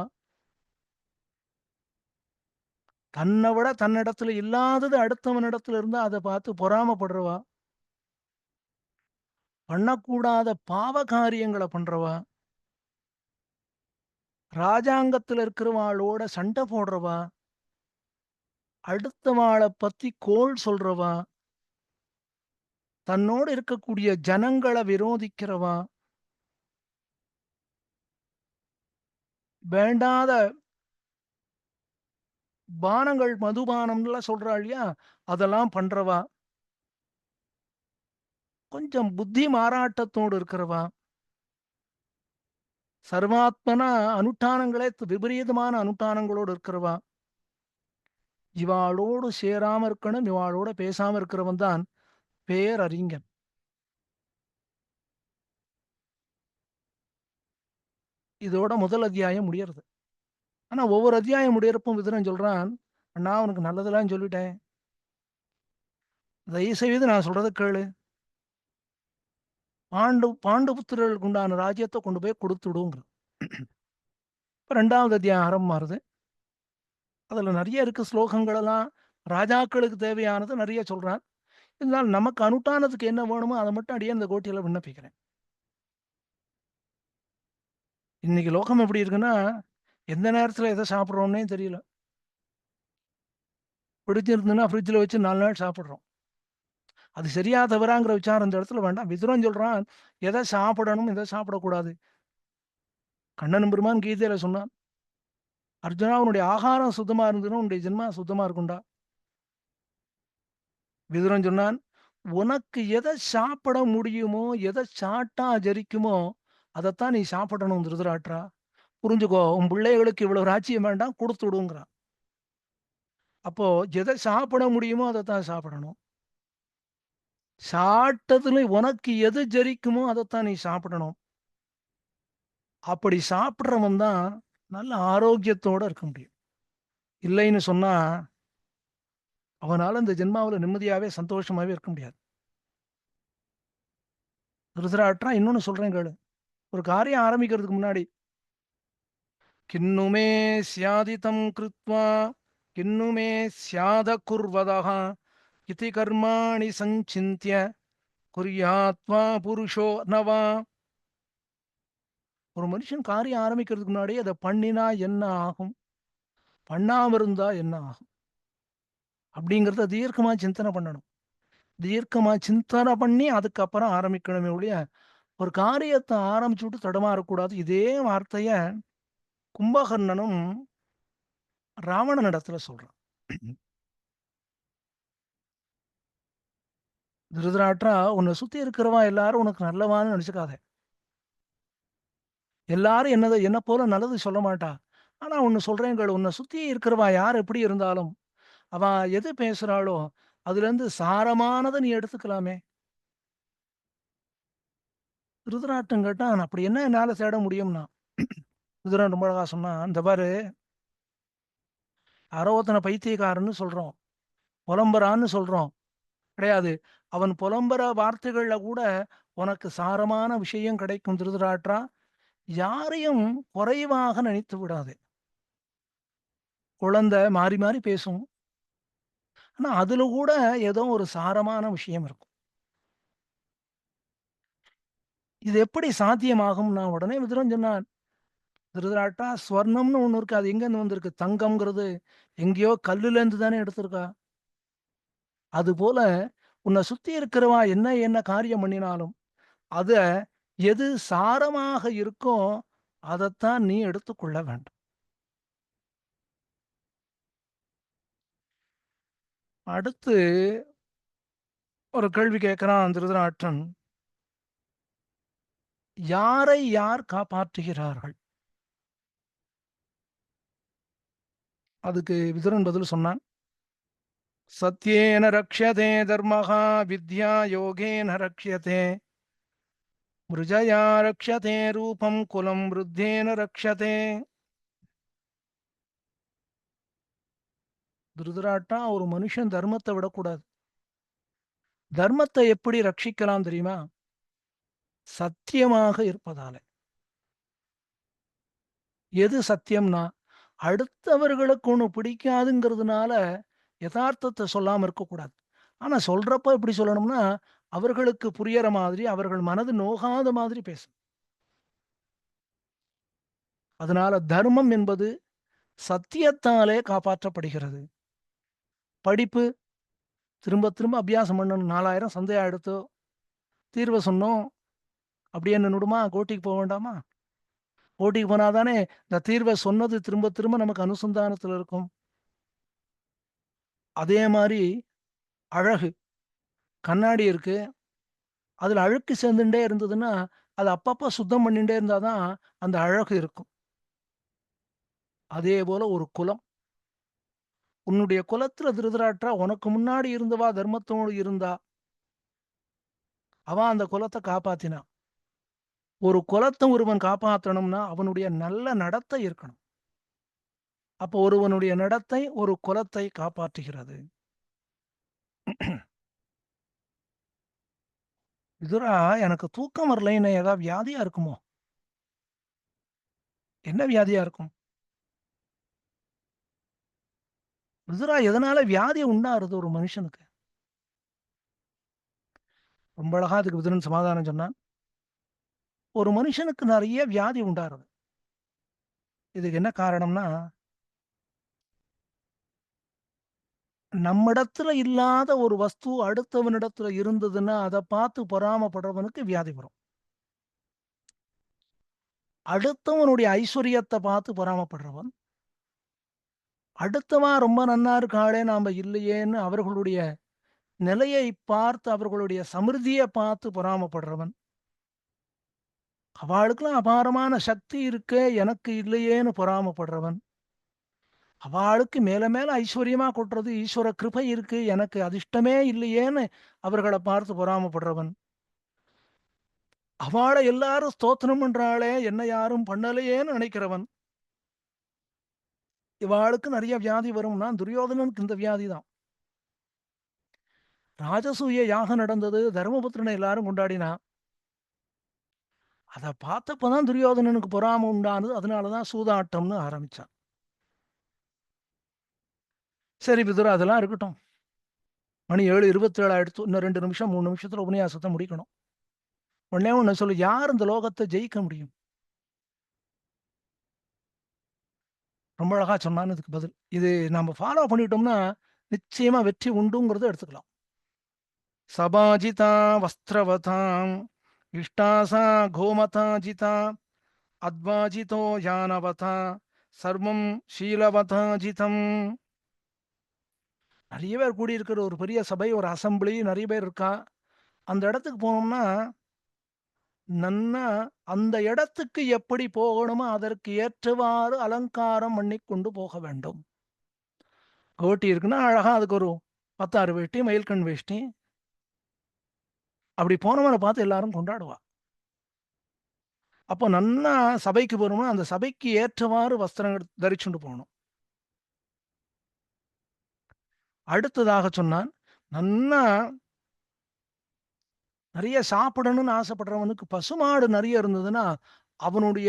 தன்னை விட தன்னிடத்துல இல்லாதது அடுத்தவனிடத்துல இருந்தா அத பார்த்து பொறாமப்படுறவா. பண்ணக்கூடாத பாவ காரியங்கள பண்றவா. ராஜாங்கத்துல இருக்கிறவாளோட சண்டை போடுறவா. அடுத்தவாள பத்தி கோள் சொல்றவா. தன்னோடு இருக்கக்கூடிய ஜனங்கள விரோதிக்கிறவா. வேண்டாத பானங்கள் மதுபானம்லாம் சொல்றா இல்லையா? அதெல்லாம் பண்றவா. கொஞ்சம் புத்தி மாறாட்டத்தோடு இருக்கிறவா. சர்வாத்மனா அனுஷ்டானங்களே விபரீதமான அனுஷ்டானங்களோடு இருக்கிறவா. இவாளோடு சேராம இருக்கணும். இவாளோட பேசாம இருக்கிறவன் தான் பேரறிஞன். இதோட முதல் அத்தியாயம் முடியறது. ஆனா ஒவ்வொரு அத்தியாயம் முடியறப்பும் விதுரன் சொல்றான், "அண்ணா உனக்கு நல்லதெல்லாம் சொல்லிட்டேன். தயவு செய்து நான் சொல்றத கேளு. பாண்டு புத்திரர்களுக்கு உண்டான ராஜ்யத்த கொண்டு போய் குடுத்துடுங்கிறான்." இப்ப 2வது அத்தியாயம் ஆரம்பமாறுது. அதுல நெறைய இருக்கு ஸ்லோகங்கள் எல்லாம். ராஜாக்களுக்கு தேவையானது நெறைய சொல்றான். இருந்தாலும் நமக்கு அனுஷ்டானத்துக்கு என்ன வேணுமோ அத மட்டும் அடியே இந்த கோட்டியில விண்ணப்பிக்கிறேன். இன்னைக்கு லோகம் எப்படி இருக்குன்னா, எந்த நேரத்துல எத சாப்பிடுறோம்னே தெரியல. பிடிச்சிருந்ததுன்னா ஃப்ரிட்ஜ்ல வச்சு 4 நாள் சாப்பிடுறோம். அது சரியா தவறாங்கிற விசாரம் இந்த இடத்துல வேண்டாம். விதுரன் சொல்றான், எத சாப்பிடணும், எத சாப்பிடக்கூடாது. கண்ணன் பெருமான் கீதையில சொன்னான். அர்ஜுனா உன்னுடைய ஆகாரம் சுத்தமா இருந்ததுன்னா, உன்னுடைய ஜென்மா சுத்தமா இருக்கும்டா. விதுரன் சொன்னான், உனக்கு எத சாப்பிட முடியுமோ, எத சாப்பிட்டா ஜெரிக்குமோ, அதத்தான் நீ சாப்பிடணும் திருதராட்ரா. புரிஞ்சுக்கோ, உன் பிள்ளைகளுக்கு இவ்வளவு ராஜ்யம் வேண்டாம், குடுத்து விடுங்கிறான். அப்போ எத சாப்பிட முடியுமோ அதத்தான் சாப்பிடணும். சாப்பிட்டதுல உனக்கு எது ஜெரிக்குமோ அதத்தான் நீ சாப்பிடணும். அப்படி சாப்பிடுறவன் தான் நல்ல ஆரோக்கியத்தோட இருக்க முடியும். இல்லைன்னு சொன்னா, அவனால இந்த ஜென்மாவுல நிம்மதியாவே, சந்தோஷமாவே இருக்க முடியாது. திருதராட்ரா இன்னொன்னு சொல்றேன் கேளு. ஒரு காரியம் ஆரம்பிக்கிறதுக்கு முன்னாடி, "கின்னு மே ஸ்யாதிதம் கிருத்வா, கின்னு மே ஸ்யாத குர்வதः, இதி கர்மாணி சஞ்சின்த்ய, குர்யாத்வா புருஷோ நவா." ஒரு மனுஷன் காரியம் ஆரம்பிக்கிறதுக்கு முன்னாடி, அத பண்ணினா என்ன ஆகும்? பண்ணாம இருந்தா என்ன ஆகும்? அப்படிங்கிறத தீர்க்கமா சிந்தனை பண்ணணும். தீர்க்கமா சிந்தனை பண்ணி அதுக்கப்புறம் ஆரம்பிக்கணுமே ஒழிய, ஒரு காரியத்த ஆரம்பிச்சுட்டு தடுமாறக்கூடாது. இதே வார்த்தைய கும்பகர்ணனும் ராவணனிடத்துல சொல்றான். "திருதராட்ரா, உன்ன சுத்தி இருக்கிறவன் எல்லாரும் உனக்கு நல்லவான்னு நெனச்சுக்காத. எல்லாரும் என்ன போல நல்லது சொல்ல மாட்டா. ஆனா ஒண்ணு சொல்றேன் கேளு. உன்ன சுத்தி இருக்கிறவா யார் எப்படி இருந்தாலும், அவ எது பேசுறாளோ, அதுலருந்து சாரமானத நீ எடுத்துக்கலாமே." திருதராட்டன் கேட்டான், "அப்படி என்ன என்னால தேட முடியும்னா?" விதுரன் ரொம்ப அழகா சொன்னான், "இந்த பாரு, யாரோ ஒருத்தன பைத்தியக்காரன்னு சொல்றோம். புலம்புறான்னு சொல்றோம். கிடையாது. அவன் புலம்புற வார்த்தைகள்ல கூட உனக்கு சாரமான விஷயம் கிடைக்கும் திருதராட்ரா. யாரையும் குறைவாக நினைத்து விடாதே. குழந்தை மாறி மாறி பேசும். ஆனா அதுல கூட ஏதோ ஒரு சாரமான விஷயம் இருக்கும். இது எப்படி சாத்தியமாகும்னா?" உடனே விதுரன் சொன்னான், "திருதராட்டா, ஸ்வர்ணம்னு ஒண்ணு இருக்கு. அது எங்கேருந்து வந்திருக்கு? தங்கம்ங்கிறது எங்கேயோ கல்லுல இருந்து தானே எடுத்திருக்கா. அதுபோல உன்னை சுத்தி இருக்கிறவா என்ன என்ன காரியம் பண்ணினாலும், அத எது சாரமாக இருக்கோ, அதத்தான் நீ எடுத்துக்கொள்ள வேண்டும்." அடுத்து ஒரு கேள்வி கேட்கிறான் திருதராஷ்டிரன். "யாரை யார் காப்பாற்றுகிறார்கள்?" அதுக்கு விதுரன் பதில் சொன்னான், "சத்யேன ரக்ஷதே தர்மः, வித்யா யோகேன ரக்ஷதே, மிருஜயா ரக்ஷதே ரூபம், குலம் விருத்தேன ரக்ஷதே." திருதராட்டா, ஒரு மனுஷன் தர்மத்தை விடக்கூடாது. தர்மத்தை எப்படி ரட்சிக்கலாம் தெரியுமா? சத்தியமாக இருப்பதால. எது சத்தியம்னா, அடுத்தவர்களுக்கு ஒண்ணு பிடிக்காதுங்கிறதுனால யதார்த்தத்த சொல்லாம இருக்கக்கூடாது. ஆனா சொல்றப்ப எப்படி சொல்லணும்னா, அவர்களுக்கு புரியற மாதிரி, அவர்கள் மனது நோகாத மாதிரி பேசணும். அதனால தர்மம் என்பது சத்தியத்தாலே காப்பாற்றப்படுகிறது. படிப்பு திரும்ப திரும்ப அபியாசம் பண்ணணும். 4000 சந்தேகம் எடுத்தோ, தீர்வ சொன்னோம். அப்படியே நின்னுடுமா? கோர்ட்டுக்கு போ வேண்டாமா? கோர்ட்டுக்கு போனா தானே இந்த தீர்வ சொன்னது திரும்ப திரும்ப நமக்கு அனுசந்தானத்துல இருக்கும். அதே மாரி அழகு. கண்ணாடி இருக்கு. அதுல அழுக்கு சேர்ந்துண்டே இருந்ததுன்னா, அத அப்பப்ப சுத்தம் பண்ணிண்டே இருந்தா தான் அந்த அழகு இருக்கும். அதேபோல ஒரு குலம். உன்னுடைய குலத்துல திருதராட்ரா உனக்கு முன்னாடி இருந்தவா தர்மத்தோடு இருந்தா, அவ அந்த குலத்த காப்பாத்தினா. ஒரு குலத்த ஒருவன் காப்பாத்தணும்னா, அவனுடைய நல்ல நடத்தை இருக்கணும். அப்போ ஒருவனுடைய நடத்தை ஒரு குலத்தை காப்பாற்றுகிறது. "விதுரா, எனக்கு தூக்கம் வரலைன்னு ஏதாவது வியாதியா இருக்குமோ?" "என்ன வியாதியா இருக்கும்?" "விதுரா, எதனால வியாதி உண்டாருது ஒரு மனுஷனுக்கு?" ரொம்ப அழகா அதுக்கு விதுரன் சமாதானம் சொன்னான். ஒரு மனுஷனுக்கு நெறைய வியாதி உண்டாருது. இதுக்கு என்ன காரணம்னா, நம்மிடத்துல இல்லாத ஒரு வஸ்து அடுத்தவனிடத்துல இருந்ததுன்னா, அத பார்த்து பொறாமப்படுறவனுக்கு வியாதி வரும். அடுத்தவனுடைய ஐஸ்வர்யத்த பார்த்து பொறாமப்படுறவன், அடுத்தவன் ரொம்ப நன்னா இருக்காளே நாம இல்லையேன்னு அவர்களுடைய நிலையை பார்த்து, அவர்களுடைய சமிருத்திய பார்த்து பொறாமப்படுறவன், அவாளுக்கெல்லாம் அபாரமான சக்தி இருக்கே எனக்கு இல்லையேன்னு பொறாமப்படுறவன், அவாளுக்கு மேல மேல ஐஸ்வர்யமா கொட்டுறது ஈஸ்வர கிருபை இருக்கு எனக்கு அதிர்ஷ்டமே இல்லையேன்னு அவர்கள பார்த்து பொறாமப்படுறவன், அவாள எல்லாரும் ஸ்தோத்திரம் பண்றாளே என்ன யாரும் பண்ணலையேன்னு நினைக்கிறவன், இவாளுக்கு நிறைய வியாதி வரும்னா துரியோதனனுக்கு இந்த வியாதி தான். ராஜசூய யாகம் நடந்தது, தர்மபுத்திரனை எல்லாரும் கொண்டாடினா, அத பார்த்தப்பதான் துரியோதனனுக்கு பொறாம உண்டானது. அதனாலதான் சூதாட்டம்னு ஆரம்பிச்சான். சரி விதுரா, அதெல்லாம் இருக்கட்டும். மணி 7:27 ஆயிடுத்து. இன்னும் 2 நிமிஷம் 3 நிமிஷத்துல உபன்யாசத்தை முடிக்கணும். ஒண்ணே ஒண்ணு சொல்லு, யார் இந்த லோகத்தை ஜெயிக்க முடியும்? ரொம்ப அழகா சொன்னான்னு இதுக்கு பதில். இது நம்ம ஃபாலோ பண்ணிட்டோம்னா நிச்சயமா வெற்றி உண்டுங்கிறத எடுத்துக்கலாம். சபாஜிதா வஸ்திரவதாம் இஷ்டாசா கோமதா ஜிதா அத்வாஜிதோ யானவதா சர்வம் ஷீலவதா ஜிதம். நிறைய பேர் கூடியிருக்கிற ஒரு பெரிய சபை, ஒரு அசம்பிளி, நிறைய பேர் இருக்கா. அந்த இடத்துக்கு போனோம்னா நன்னா அந்த இடத்துக்கு எப்படி போகணுமோ அதற்கு ஏற்றவாறு அலங்காரம் பண்ணி கொண்டு போக வேண்டும். கோட்டி இருக்குன்னா அழகா அதுக்கு ஒரு 16 வேஷ்டி, மயில்கண் வேஷ்டி, அப்படி போனவனை பார்த்து எல்லாரும் கொண்டாடுவா. அப்போ நன்னா சபைக்கு போறோம்னா அந்த சபைக்கு ஏற்றவாறு வஸ்திரங்கள் தரிச்சுண்டு போகணும். அடுத்ததாக சொன்னான், நன்னா நிறைய சாப்பிடணும்னு ஆசைப்படுறவனுக்கு பசுமாடு நிறைய இருந்ததுன்னா அவனுடைய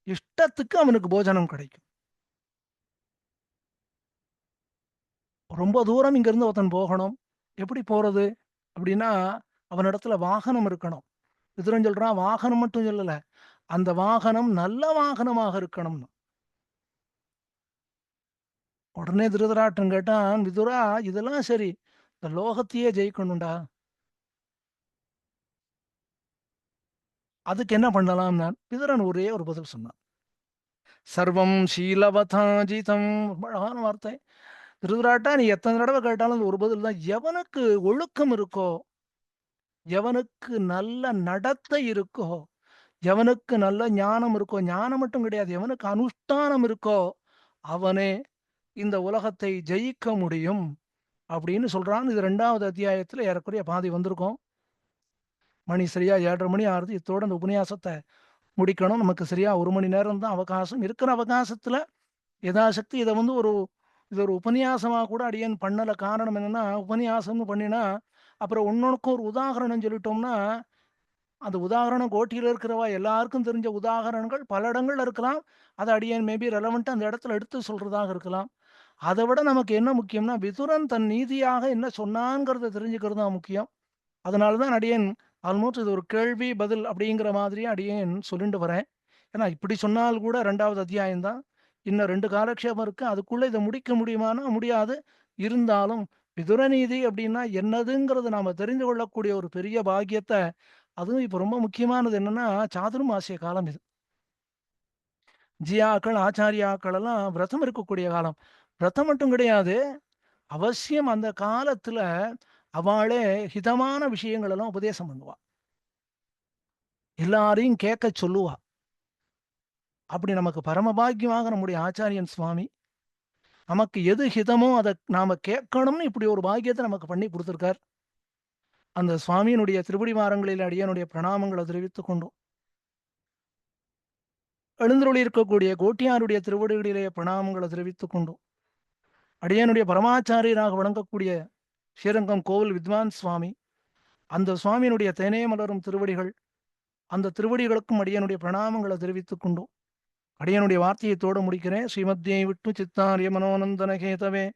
இஷ்டத்துக்கு அவனுக்கு போஜனம் கிடைக்கும். ரொம்ப தூரம் இங்கிருந்து ஒருத்தன் போகணும், எப்படி போறது அப்படின்னா அவனிடத்துல வாகனம் இருக்கணும். விதுரன் சொல்றான், வாகனம் மட்டும் சொல்லல, அந்த வாகனம் நல்ல வாகனமாக இருக்கணும்னு. உடனே திருதராட்டம் கேட்டான், விதுரா இதெல்லாம் சரி, இந்த லோகத்தையே ஜெயிக்கணும்டா, அதுக்கு என்ன பண்ணலாம்? நான் விதுரன் ஒரே ஒரு பதில் சொன்னான், சர்வம் ஷீலவதாஜிதம். ரொம்ப அழகான வார்த்தை. திருதராட்டா, நீ எத்தனை தடவை கேட்டாலும் அந்த ஒரு பதில் தான். எவனுக்கு ஒழுக்கம் இருக்கோ, எவனுக்கு நல்ல நடத்தை இருக்கோ, எவனுக்கு நல்ல ஞானம் இருக்கோ, ஞானம் மட்டும் கிடையாது, எவனுக்கு அனுஷ்டானம் இருக்கோ அவனே இந்த உலகத்தை ஜெயிக்க முடியும் அப்படின்னு சொல்றான். இது 2வது அத்தியாயத்துல ஏறக்குறைய பாதி வந்திருக்கும். மணி சரியா 7:30 மணி ஆறுது. இத்தோட அந்த உபன்யாசத்தை முடிக்கணும். நமக்கு சரியா 1 மணி நேரம் தான் அவகாசம். இருக்கிற அவகாசத்துல யதாசக்தி இதை வந்து இது ஒரு உபன்யாசமா கூட அடியேன் பண்ணல. காரணம் என்னன்னா, உபன்யாசம்னு பண்ணினா அப்புறம் ஒன்னொன்னுக்கும் ஒரு உதாகரணம் சொல்லிட்டோம்னா, அந்த உதாகரணம் கோட்டியில இருக்கிறவா எல்லாருக்கும் தெரிஞ்ச உதாகரணங்கள் பல இடங்கள்ல இருக்கலாம். அதை அடியேன் மேபி ரெலவெண்ட்டா அந்த இடத்துல எடுத்து சொல்றதாக இருக்கலாம். அதை விட நமக்கு என்ன முக்கியம்னா, விதுரன் தன் நீதியாக என்ன சொன்னான்ங்கிறத தெரிஞ்சுக்கிறது தான் முக்கியம். அதனால தான் அடியேன் ஆல்மோஸ்ட் இது ஒரு கேள்வி பதில் அப்படிங்கிற மாதிரியே அடியேன் சொல்லிட்டு வரேன். ஏன்னா இப்படி சொன்னால் கூட 2வது அத்தியாயம் தான். இன்னும் 2 காலக்ஷேபம் இருக்கு. அதுக்குள்ள இதை முடிக்க முடியுமானா முடியாது. இருந்தாலும் விதுரநீதி அப்படின்னா என்னதுங்கிறத நாம தெரிந்து கொள்ளக்கூடிய ஒரு பெரிய பாக்கியத்தை, அதுவும் இப்ப ரொம்ப முக்கியமானது என்னன்னா, சாதுர்மாசிய காலம் இது. ஜியாக்கள், ஆச்சாரியாக்கள் எல்லாம் விரதம் இருக்கக்கூடிய காலம். விரதம் மட்டும் கிடையாது, அவசியம் அந்த காலத்துல அவளே ஹிதமான விஷயங்கள் எல்லாம் உபதேசம் பண்ணுவா. எல்லாரையும் கேட்க சொல்லுவா. அப்படி நமக்கு பரமபாக்கியமாக நம்முடைய ஆச்சாரியன் சுவாமி நமக்கு எது ஹிதமோ அதை நாம கேட்கணும்னு இப்படி ஒரு பாக்கியத்தை நமக்கு பண்ணி கொடுத்திருக்கார். அந்த சுவாமியினுடைய திருவடி வாரங்களில் அடியனுடைய பிரணாமங்களை தெரிவித்துக் கொண்டோம். எழுந்தருளி இருக்கக்கூடிய கோட்டியாருடைய திருவடிகளிலே பிரணாமங்களை தெரிவித்துக் கொண்டோம். அடியனுடைய பரமாச்சாரியராக வழங்கக்கூடிய ஸ்ரீரங்கம் கோவில் வித்வான் சுவாமி, அந்த சுவாமியினுடைய தேனே மலரும் திருவடிகள், அந்த திருவடிகளுக்கும் அடியனுடைய பிரணாமங்களை தெரிவித்துக் கொண்டோம். அடியனுடைய வார்த்தையத்தோடு முடிக்கிறேன். ஸ்ரீமத்யை விட்டு சித்தாரிய மனோநந்தன கேதவே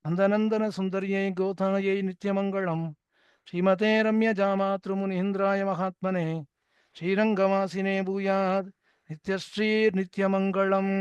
நந்தநந்தன சுந்தரியை கோதாயை நித்யமங்கலம். ஸ்ரீமதே ரம்ய ஜாமாத்ருமுனீந்திராய மகாத்மனே ஸ்ரீரங்கவாசினே பூயாத் நித்யஸ்ரீ நித்யமங்கலம்.